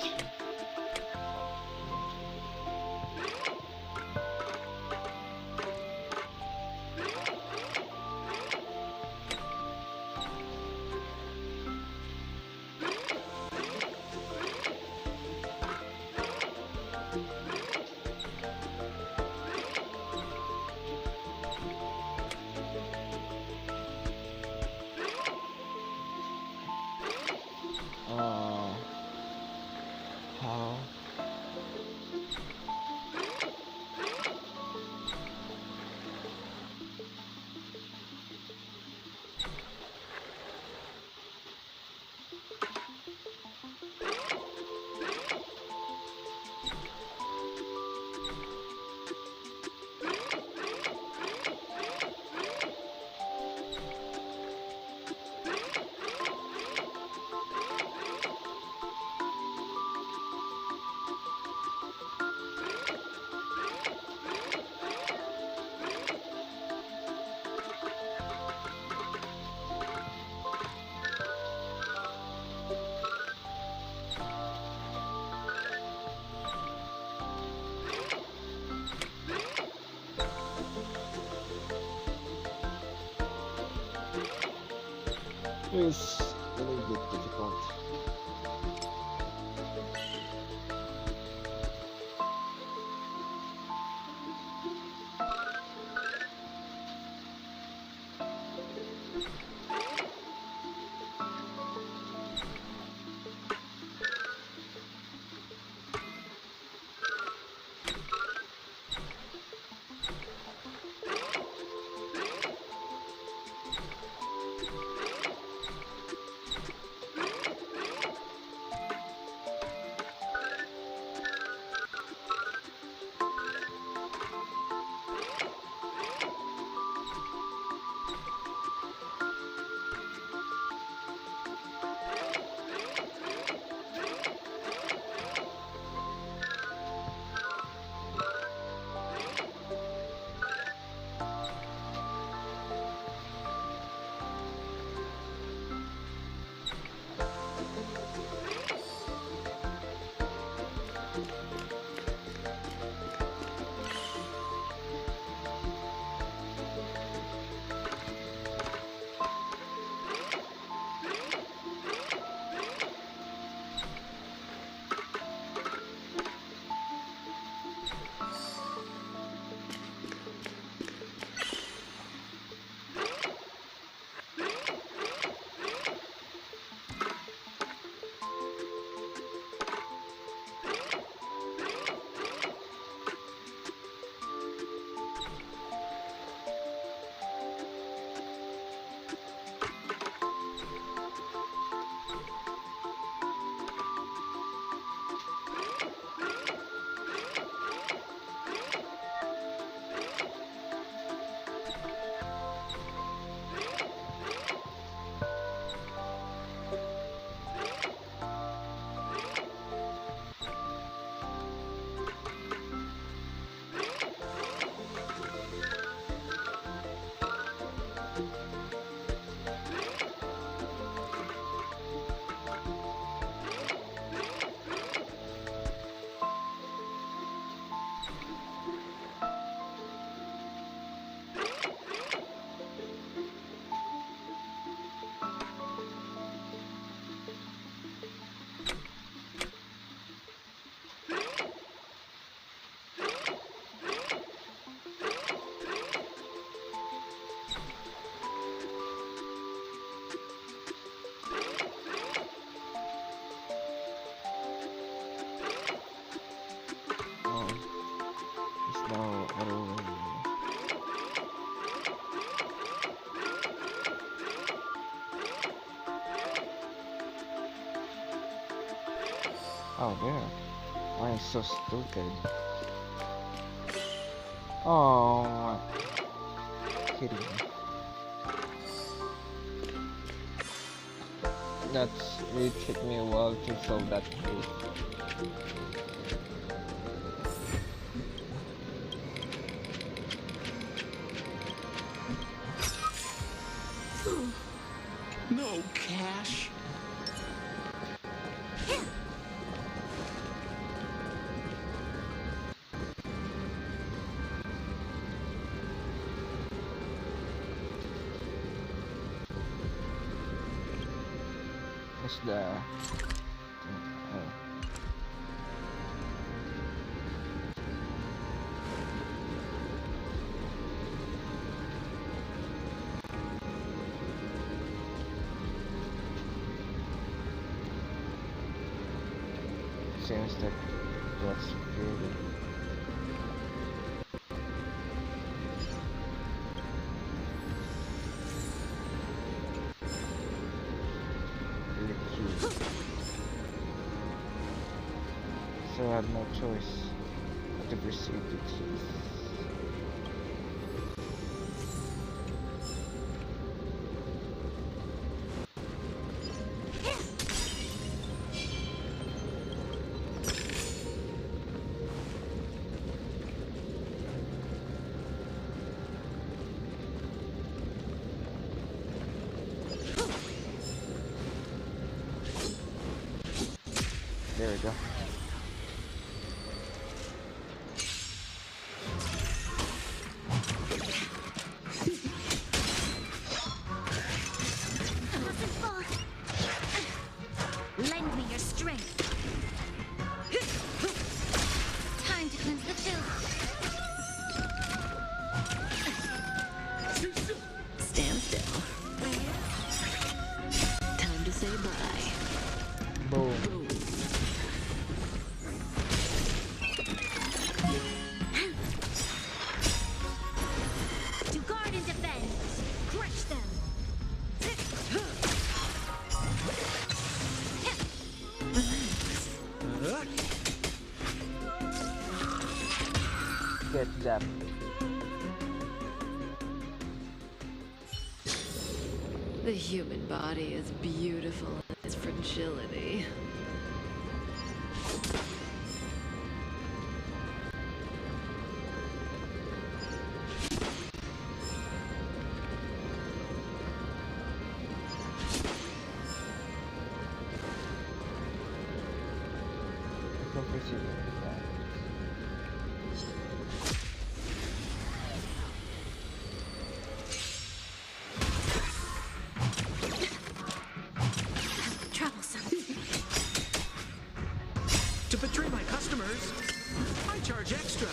is really a bit difficult. Oh, there. I am so stupid. Oh, kidding me. That's it took me a while to solve that case. No cash. What's the seems that that's really cute. So I had no choice but to proceed with this. There we go. I wasn't Lend me your strength. Time to cleanse the filth. Stand still. Time to say bye. Boom. To guard and defend. Crush them. Get zapped. The human body is beautiful in its fragility. Troublesome. To betray my customers, I charge extra.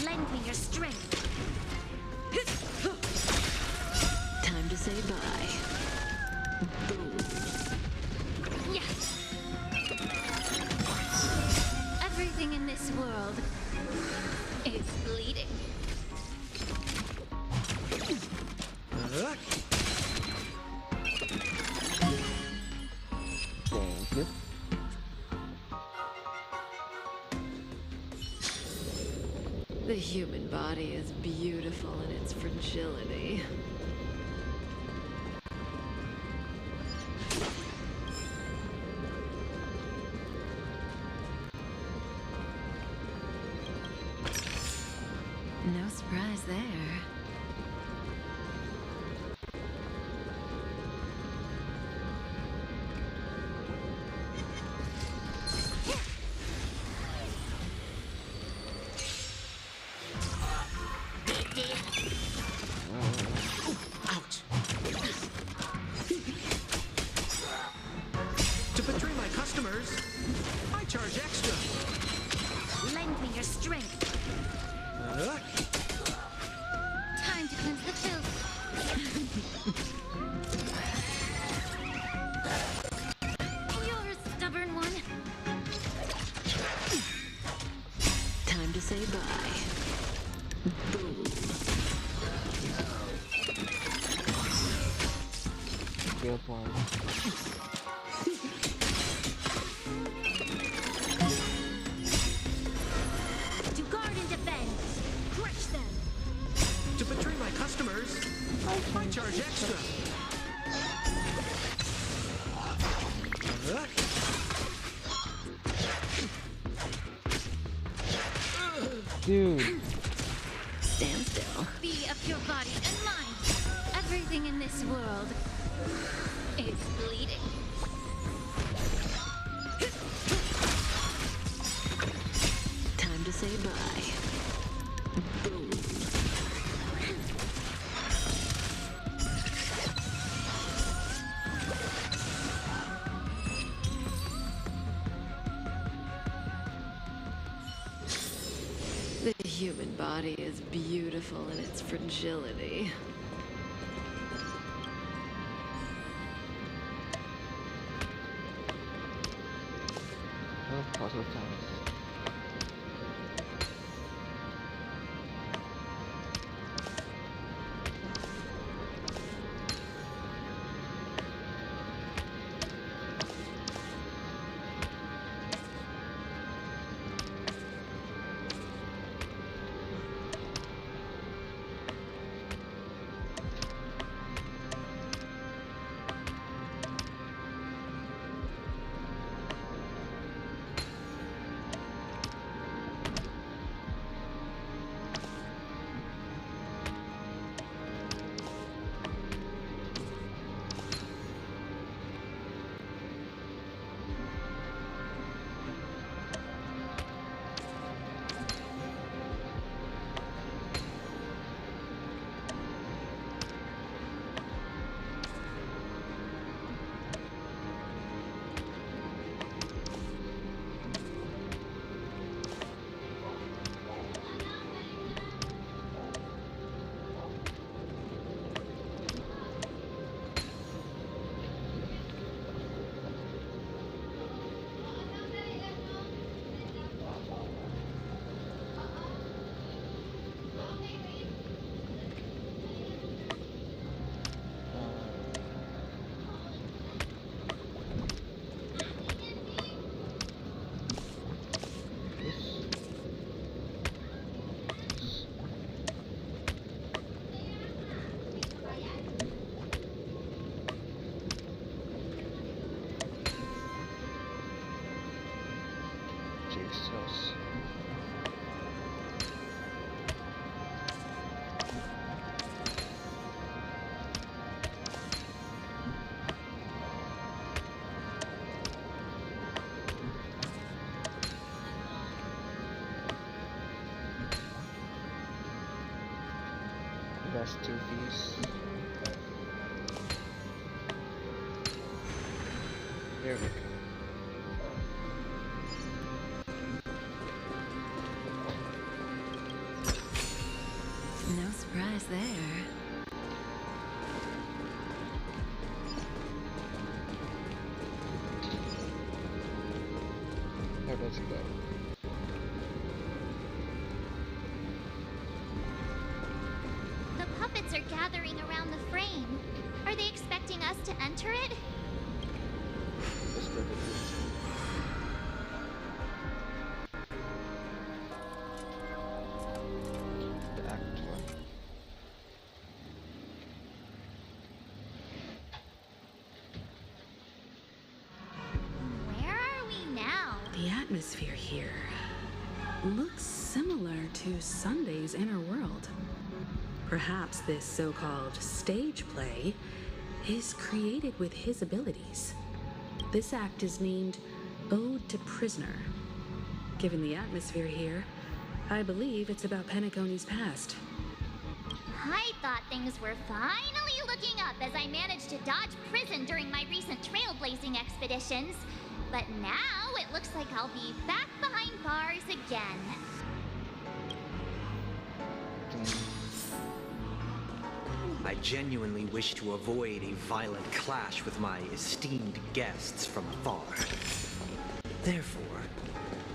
Lend me your strength. Time to say bye. Boom. Yes. Everything in this world is bleeding. Thank you. The human body is beautiful in its fragility. No surprise there. Ouch. To betray my customers, I charge extra. Lend me your strength. Time to cleanse the filth. You're a stubborn one. Time to say bye. Boom. Skill point. To guard and defend. Crush them. To betray my customers, I charge extra. Dude. Stand still. Be of your body and mind. Everything in this world is bleeding. Time to say bye. Boom. The human body is beautiful in its fragility. Oh, puzzle times. last 2 views. There we go. No surprise there. Now let's go. The puppets are gathering around the frame. Are they expecting us to enter it? Let's go to this. The actor. Where are we now? The atmosphere here looks similar to Sunday's inner world. Perhaps this so-called stage play is created with his abilities. This act is named Ode to Prisoner. Given the atmosphere here, I believe it's about Penacony's past. I thought things were finally looking up as I managed to dodge prison during my recent trailblazing expeditions. But now it looks like I'll be back behind bars again. I genuinely wish to avoid a violent clash with my esteemed guests from afar. Therefore,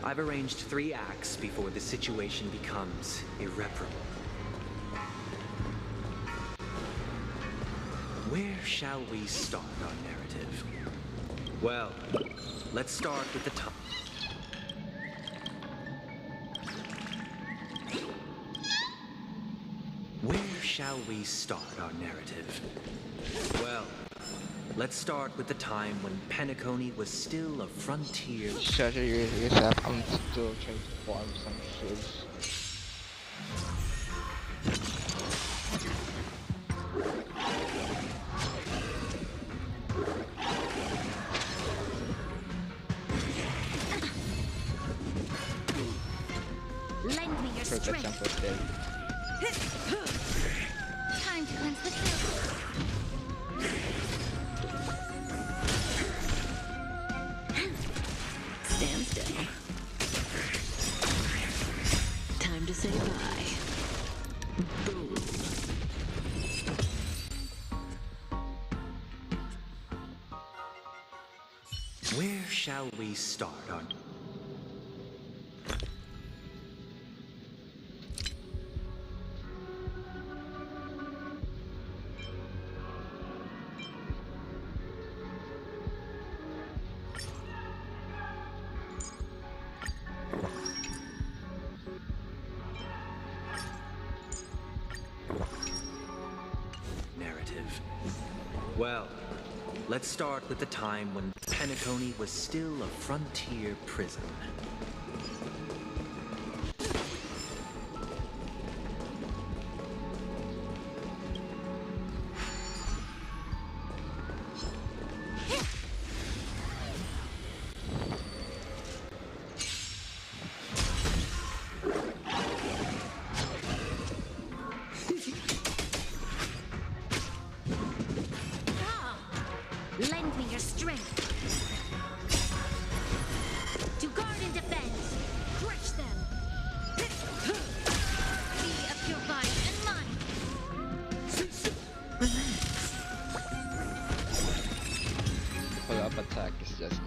I've arranged 3 acts before the situation becomes irreparable. Where shall we start our narrative? Well, let's start with the top. Where shall we start our narrative? Well, let's start with the time when Penacony was still a frontier. Strategy is happening to try to farm some shields. Lend me your For strength. example, there. Time to cleanse the field. Stand still. Time to say bye. Boom. Where shall we start our... narrative? Well, let's start with the time when Penacony was still a frontier prison. Lend me your strength. To guard and defend. Crush them. Be of your body and mine. Relax. Follow-up attack is just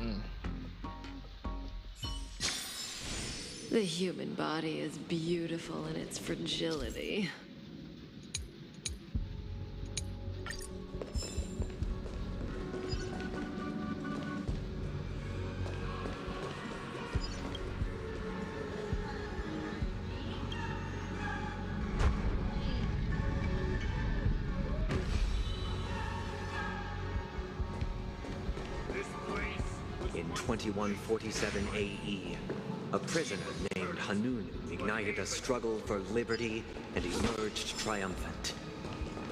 The human body is beautiful in its fragility. In 2147 AE, a prisoner named Hanunu ignited a struggle for liberty and emerged triumphant.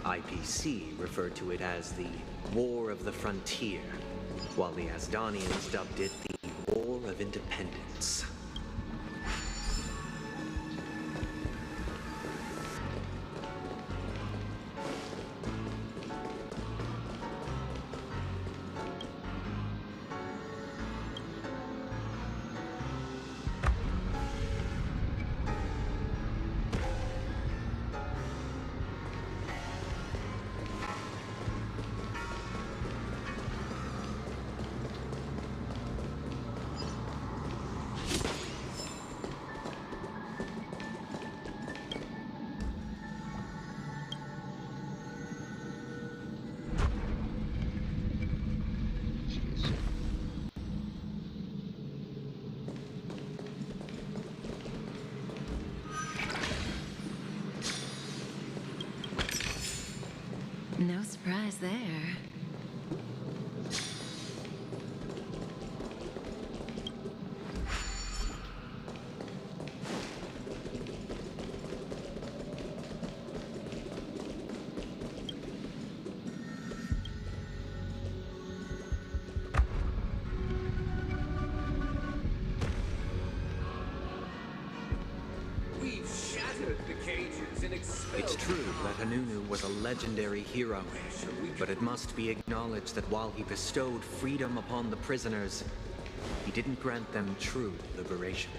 IPC referred to it as the War of the Frontier, while the Asdanians dubbed it the War of Independence. No surprise there. It's true that Hanunu was a legendary hero, but it must be acknowledged that while he bestowed freedom upon the prisoners, he didn't grant them true liberation.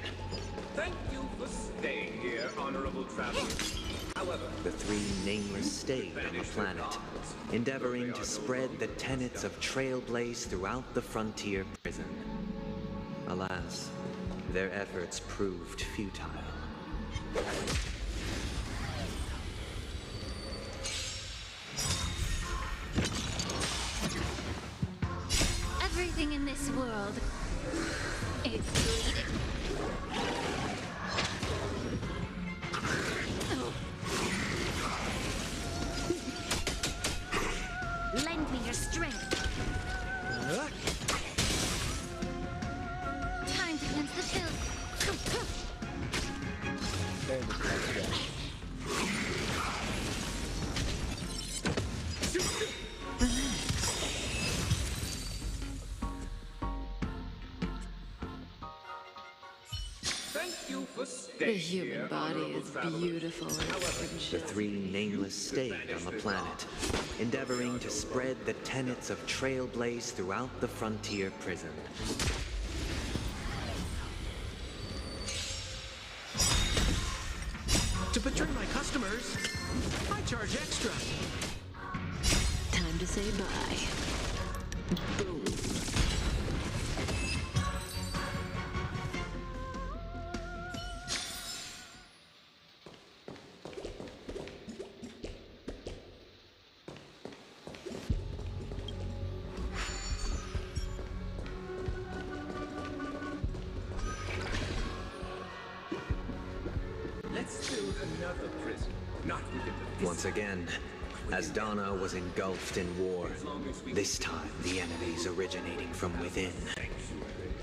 Thank you for staying here, honorable travelers. However, The three nameless stayed on the planet, endeavoring to spread the tenets of Trailblaze throughout the frontier prison. Alas, their efforts proved futile. Everything in this world is bleeding. Lend me your strength. Time to cleanse the field. thank you for The staying here, human body honorable is travelers. beautiful and The fragile. three nameless stayed on the planet, endeavoring to spread the tenets of Trailblaze throughout the frontier prison. To betray my customers, I charge extra. Time to say bye. Boom. Let's build another prison. Not within the Once again, as Donna was engulfed in war, this time the enemies originating from within.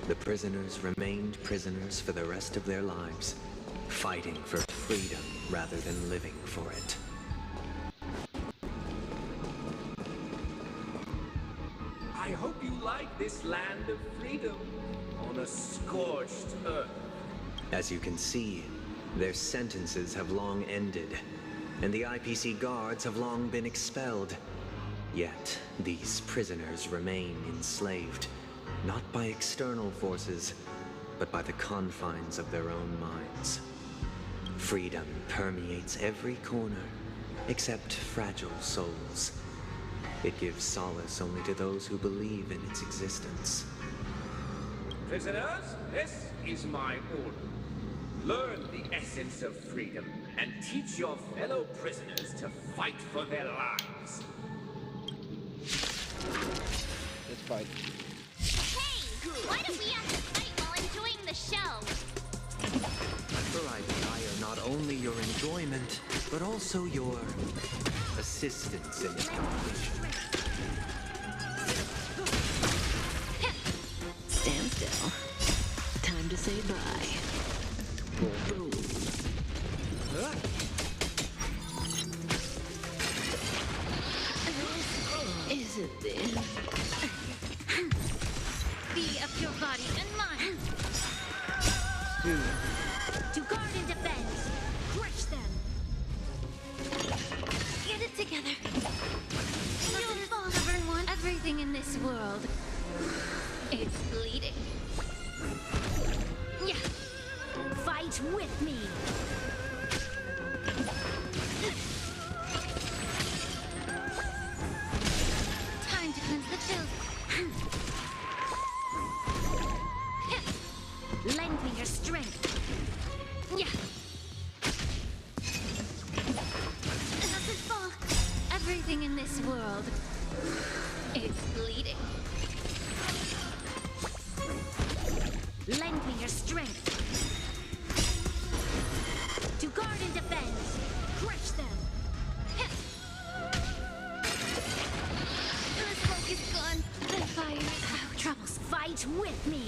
The prisoners remained prisoners for the rest of their lives, fighting for freedom rather than living for it. I hope you like this land of freedom on a scorched earth. As you can see, their sentences have long ended, and the IPC guards have long been expelled. Yet, these prisoners remain enslaved, not by external forces, but by the confines of their own minds. Freedom permeates every corner, except fragile souls. It gives solace only to those who believe in its existence. Prisoners, this is my order. Learn the essence of freedom and teach your fellow prisoners to fight for their lives. Let's fight. Hey! Why do we have to fight while enjoying the show? For I desire not only your enjoyment, but also your assistance in its completion. Stand still. Time to say bye. Boom. Is it this? Be of your body and mind. To guard and defend. Crush them. Get it together. You'll fall, stubborn one. Everything in this world is bleeding. Yeah. Fight with me. Time to cleanse the filth. Lend me your strength. Yeah. Doesn't fall. Everything in this world is bleeding. Lend me your strength. To guard and defend. Crush them. Fight with me!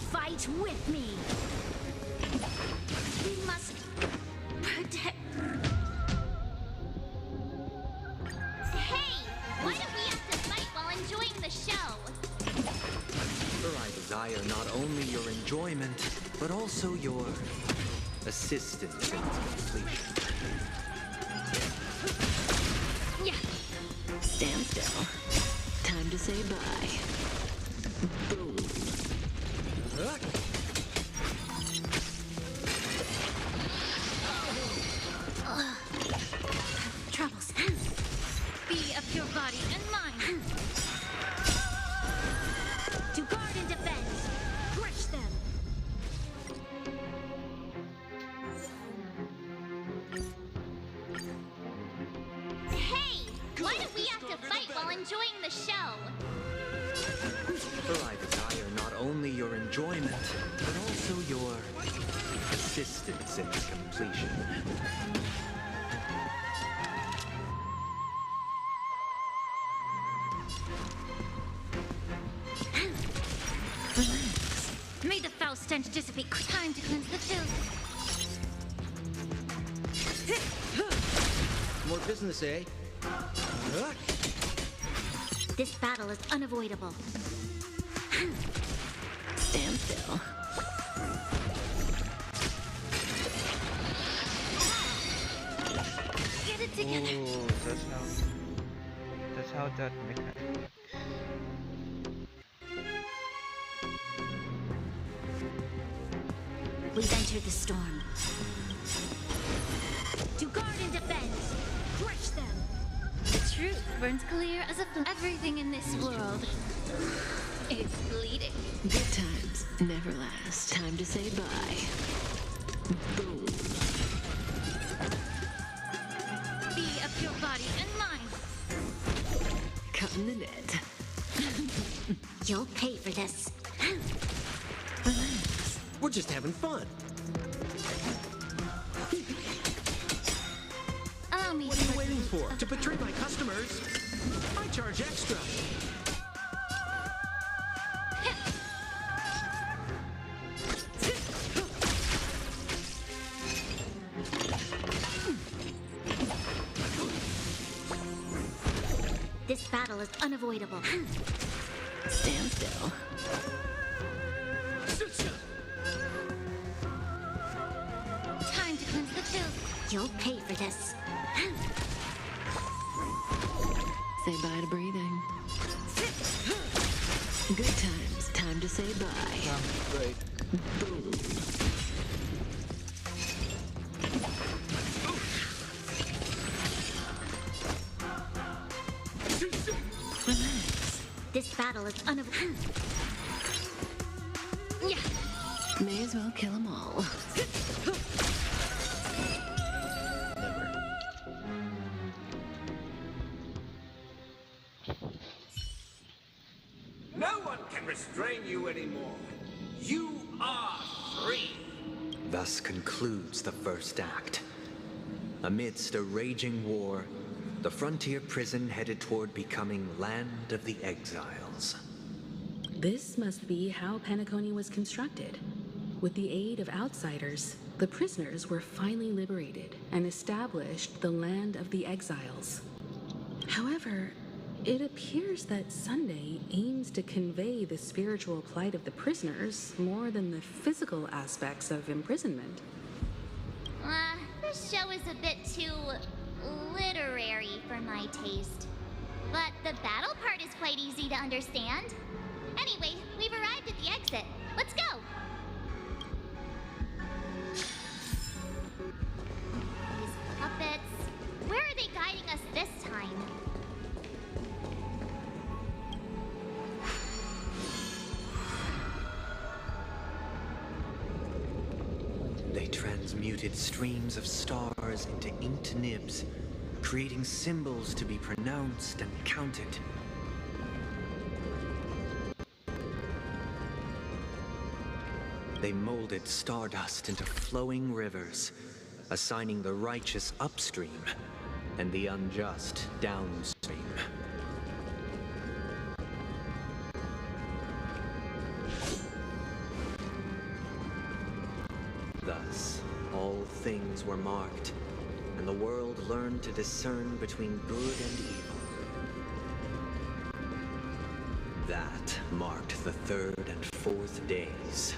Fight with me! We must protect... Hey! Why don't we have to fight while enjoying the show? For I desire not only your enjoyment, but also your assistance in its completion. Yeah. Stand still. Time to say bye. Boom. Troubles. Be of your body and mind. To guard and defend. Crush them. Hey! Why don't we have to fight while enjoying the show? For I desire not only your enjoyment, but also your assistance in its completion. May the foul stench dissipate. Time to cleanse the filth. More business, eh? This battle is unavoidable. Stand still. Get it together. Oh, that's how that mechanic works. We've entered the storm. To guard and defend. Crush them. The truth burns clear as a everything in this world is bleeding. Good times never last. Time to say bye. Boom. Be of your body and mind. Cut in the net. You'll pay for this. Relax. We're just having fun. Allow me What are you waiting for? To betray my customers? I charge extra. This battle is unavoidable. Stand still. Time to cleanse the filth. You'll pay for this. Say bye to breathing. Good times. Time to say bye. Great. Boom. Relax. This battle is unavoidable. Yeah. May as well kill them all. No one can restrain you anymore. You are free. Thus concludes the first act. Amidst a raging war, the frontier prison headed toward becoming Land of the Exiles. This must be how Penacony was constructed. With the aid of outsiders, the prisoners were finally liberated and established the Land of the Exiles. However, it appears that Sunday aims to convey the spiritual plight of the prisoners more than the physical aspects of imprisonment. This show is a bit too literary for my taste. But the battle part is quite easy to understand. Anyway, we've arrived at the exit. Let's go! These puppets. Where are they guiding us this time? They transmuted streams of stars into inked nibs, creating symbols to be pronounced and counted. They molded stardust into flowing rivers, assigning the righteous upstream and the unjust downstream. things were marked, and the world learned to discern between good and evil. That marked the third and fourth days.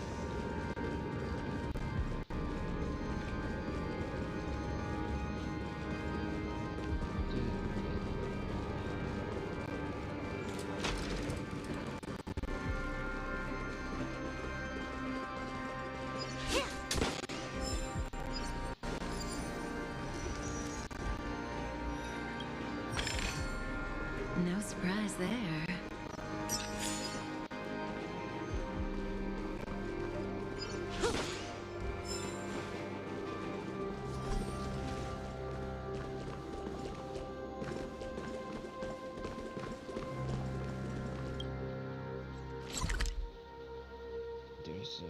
No surprise there. There's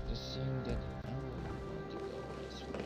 the scene that I want to go this way.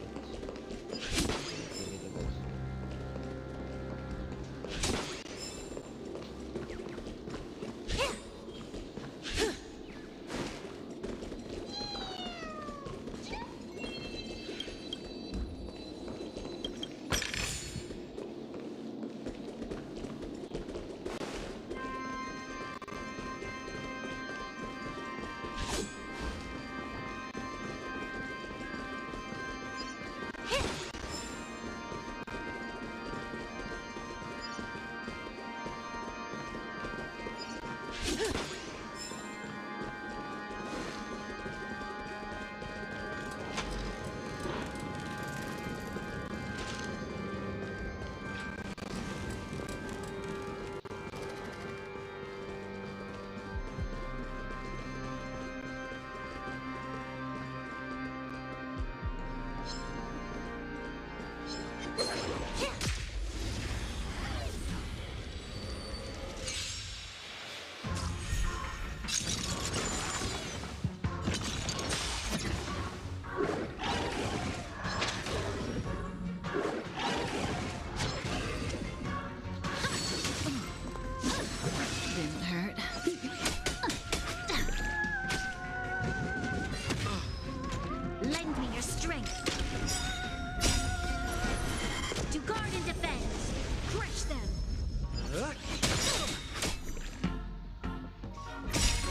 Didn't hurt. Lend me your strength. To guard and defend. Crush them.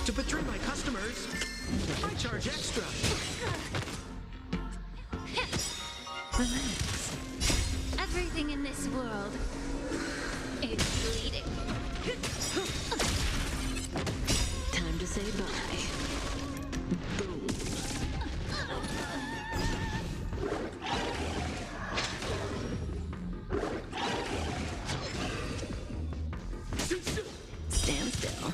To betray my customers, I charge extra. Relax. Everything in this world is bleeding. Time to say bye. Boom. Stand still.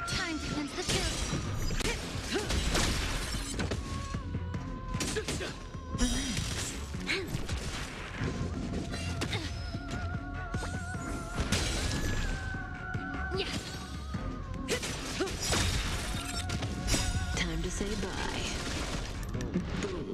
Time to cleanse the field. Relax. Yeah. Time to say bye. Boom.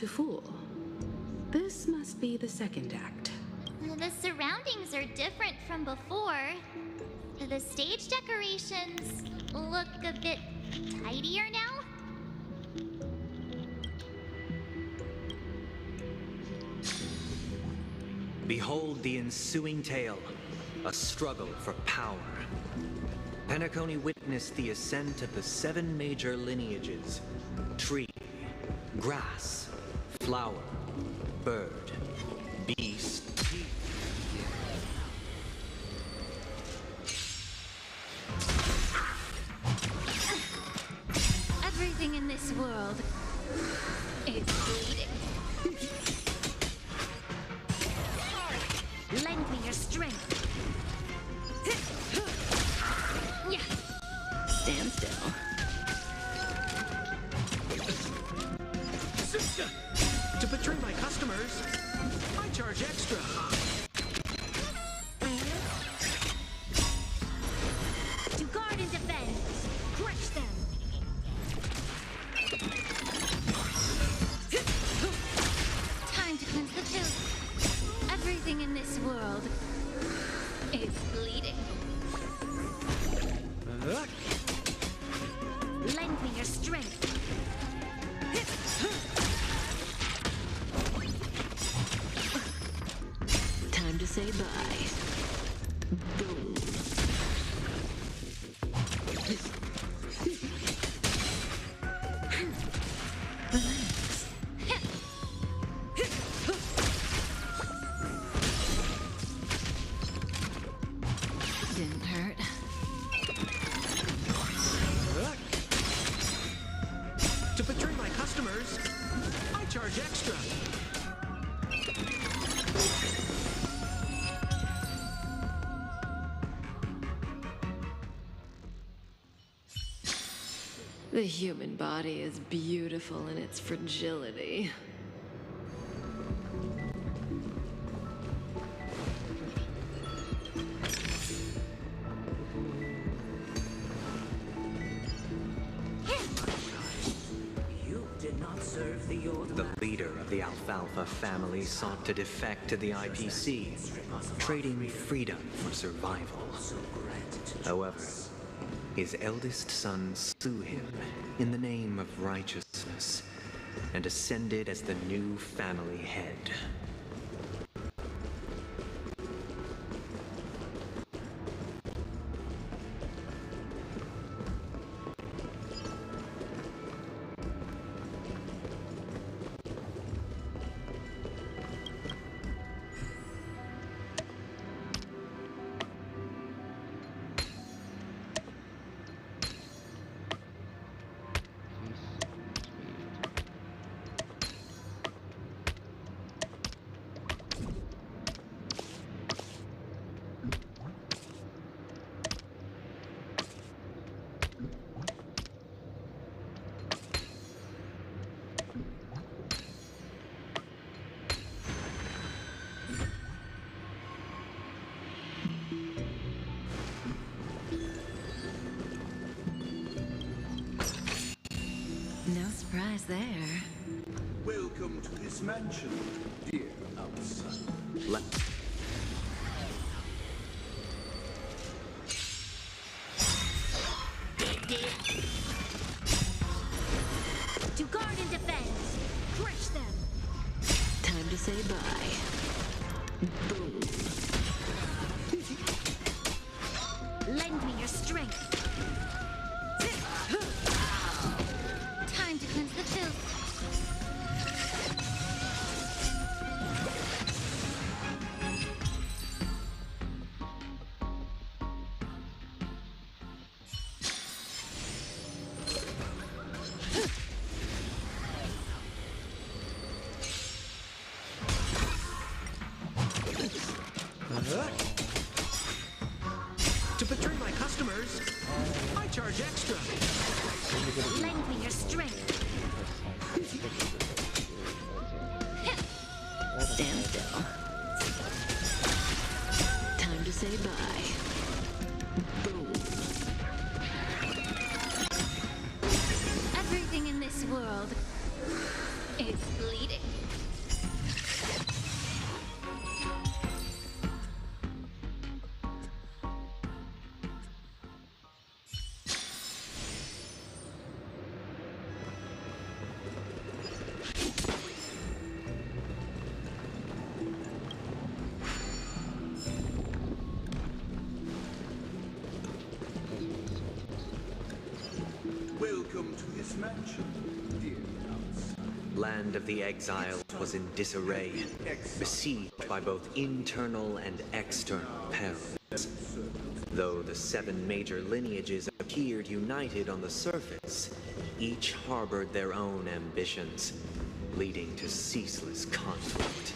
to fool. This must be the second act. The surroundings are different from before. The stage decorations look a bit tidier now. Behold the ensuing tale, a struggle for power. Penacony witnessed the ascent of the 7 major lineages: tree, grass, flower, bird, beast. Everything in this world is bleeding. Lend me your strength. Yeah. Stand still. To betray my customers, I charge extra. To guard and defend. Crush them. Time to cleanse the tooth. Everything in this world is bleeding. Lend me your strength. Time to say bye. Boom. Relax. Didn't hurt. To betray my customers, I charge extra. The human body is beautiful in its fragility. You did not serve the order. The leader of the Alfalfa family sought to defect to the IPC, trading freedom for survival. However, his eldest son slew him in the name of righteousness and ascended as the new family head. No surprise there. Welcome to this mansion, dear Amundsen. To guard and defend. Crush them. Time to say bye. Boom. Lend me your strength. Time to cleanse the tooth. To betray my customers, I charge extra. Lend me your strength. Stand still. Time to say bye. Boom. Everything in this world is bleeding. Welcome to this mansion, dear outsider. Land of the Exile was in disarray, besieged by both internal and external perils. Though the 7 major lineages appeared united on the surface, each harbored their own ambitions, leading to ceaseless conflict.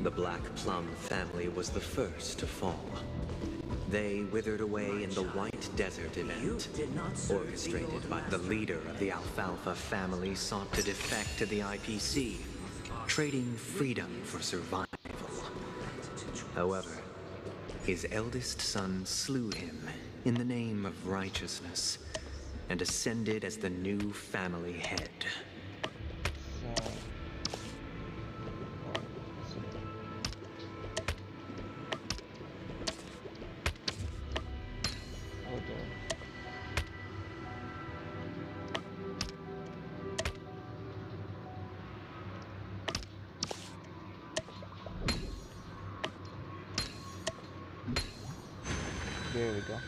The Black Plum family was the first to fall. They withered away in the White Desert event, orchestrated by the leader of the Alfalfa family sought to defect to the IPC, trading freedom for survival. However, his eldest son slew him in the name of righteousness and ascended as the new family head. There we go.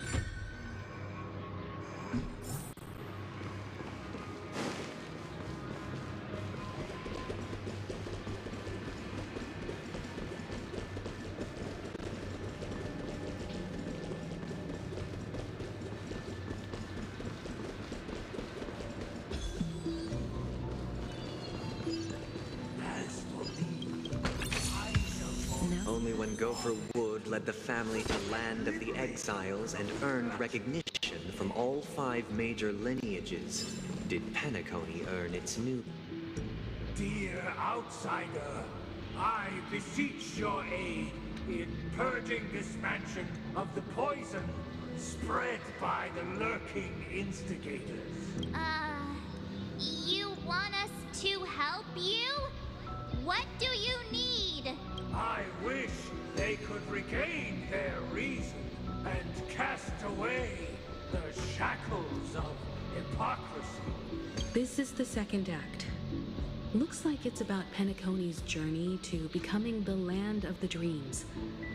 Only when Gopher Wood led the family to Land of the Exiles and earned recognition from all 5 major lineages did Penacony earn its new... Dear outsider, I beseech your aid in purging this mansion of the poison spread by the lurking instigators. You want us to help you? What do you need? I wish they could regain their reason and cast away the shackles of hypocrisy. This is the second act. Looks like it's about Penacony's journey to becoming the Land of the Dreams,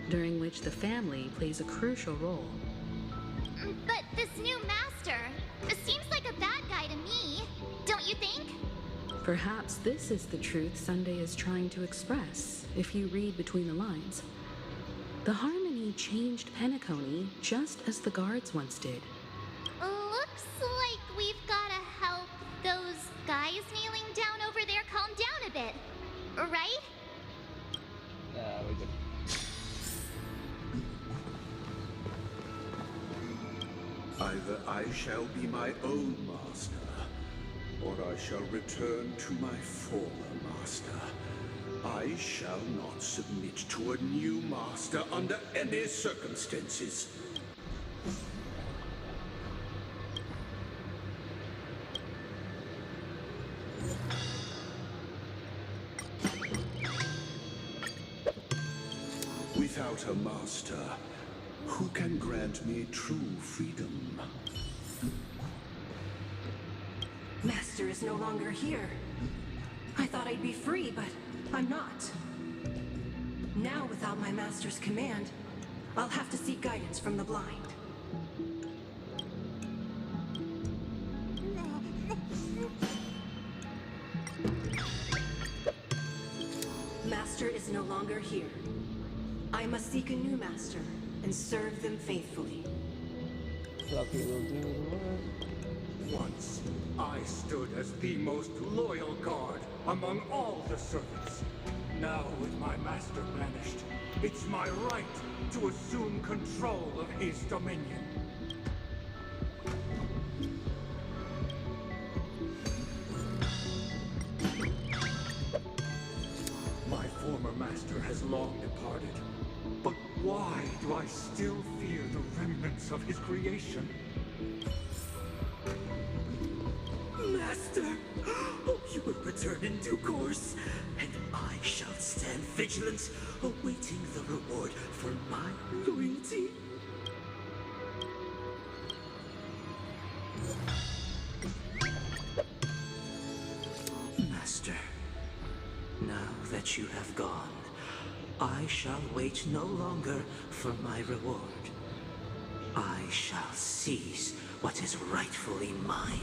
during which the family plays a crucial role. But this new master, seems like a bad guy to me, don't you think? Perhaps this is the truth Sunday is trying to express, if you read between the lines. The Harmony changed Penacony just as the guards once did. Looks like we've gotta help those guys kneeling down over there calm down a bit, right? We're good. Either I shall be my own master, or I shall return to my former master. I shall not submit to a new master under any circumstances. Without a master, who can grant me true freedom? Master is no longer here. I thought I'd be free, but I'm not. Now, without my master's command, I'll have to seek guidance from the blind. Master is no longer here. I must seek a new master and serve them faithfully. Once, I stood as the most loyal guard among all the servants. Now, with my master banished, it's my right to assume control of his dominion. My former master has long departed. But why do I still fear the remnants of his creation? Master, hope you will return in due course, and I shall stand vigilant awaiting the reward for my loyalty. Master, now that you have gone, I shall wait no longer for my reward. I shall seize what is rightfully mine.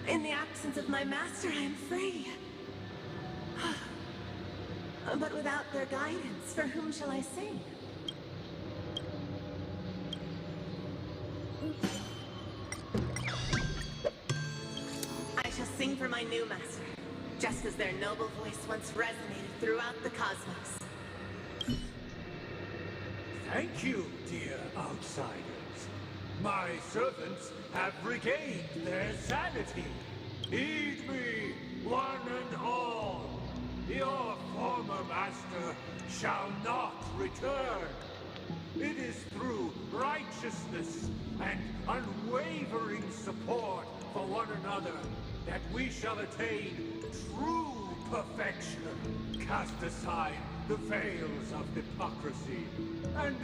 In the absence of my master, I am free. But without their guidance, for whom shall I sing? I shall sing for my new master, just as their noble voice once resonated throughout the cosmos. Thank you, dear outsiders. My servants have regained their sanity. Heed me, one and all. Your former master shall not return. It is through righteousness and unwavering support for one another that we shall attain true perfection. Cast aside the veils of hypocrisy and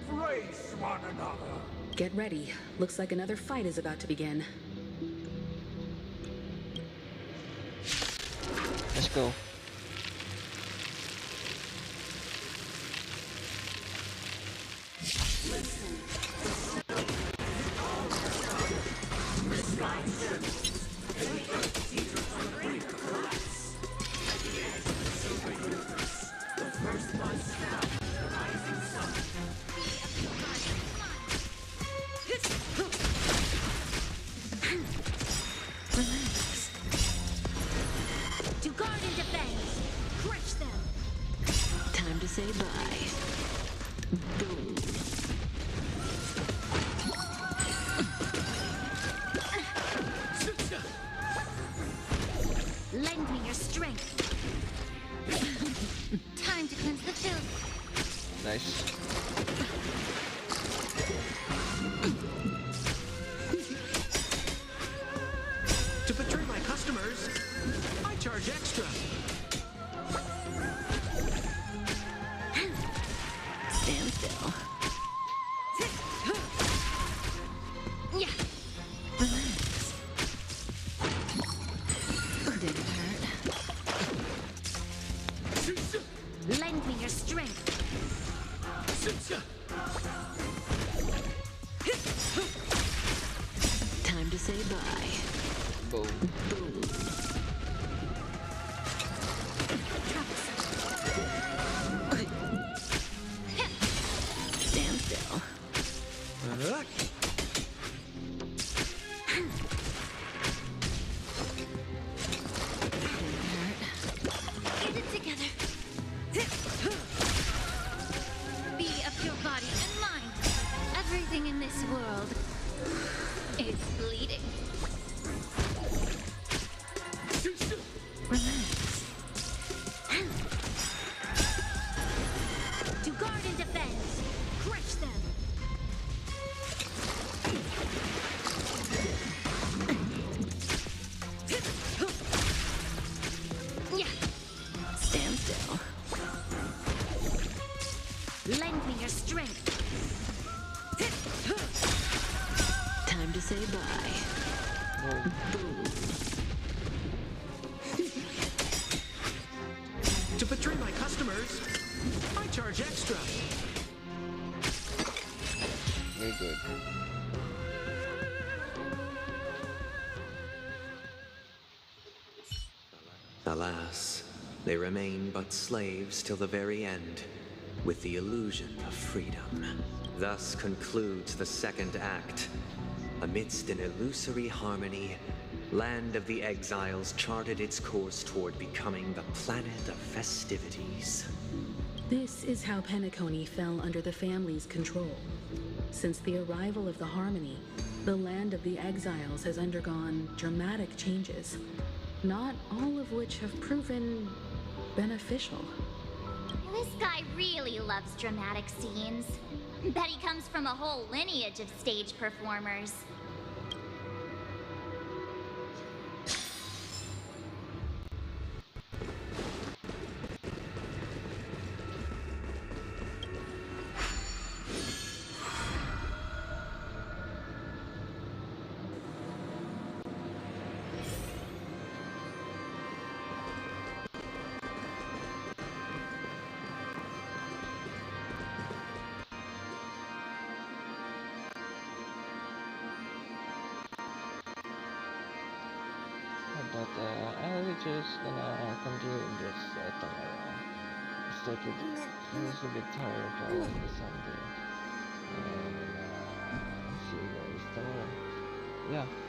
embrace one another. Get ready. Looks like another fight is about to begin. Let's go. To guard and defend! Crush them! Time to say bye. Boom. Lend me your strength. Time to cleanse the filth. Nice. To betray my customers, I charge extra. Stand still. Yeah. Relax. Didn't hurt. Lend me your strength. Time to say bye. Boom. Boom. Stand still. Get it together. Be of your body and mind. Everything in this world is bleeding. Relax. To guard and defend. Crush them. Yeah. Stand still. Lend me your strength. Time to say bye. Boom. To betray my customers, I charge extra. Very good. Alas, they remain but slaves till the very end, with the illusion of freedom. Thus concludes the second act. Amidst an illusory harmony, Land of the Exiles charted its course toward becoming the planet of festivities. This is how Penacony fell under the family's control. Since the arrival of the Harmony, the Land of the Exiles has undergone dramatic changes, not all of which have proven beneficial. This guy really loves dramatic scenes. Bet he comes from a whole lineage of stage performers. But I'll be just gonna continue this tomorrow. It's like I was a bit tired on the Sunday. And see you guys tomorrow. Yeah.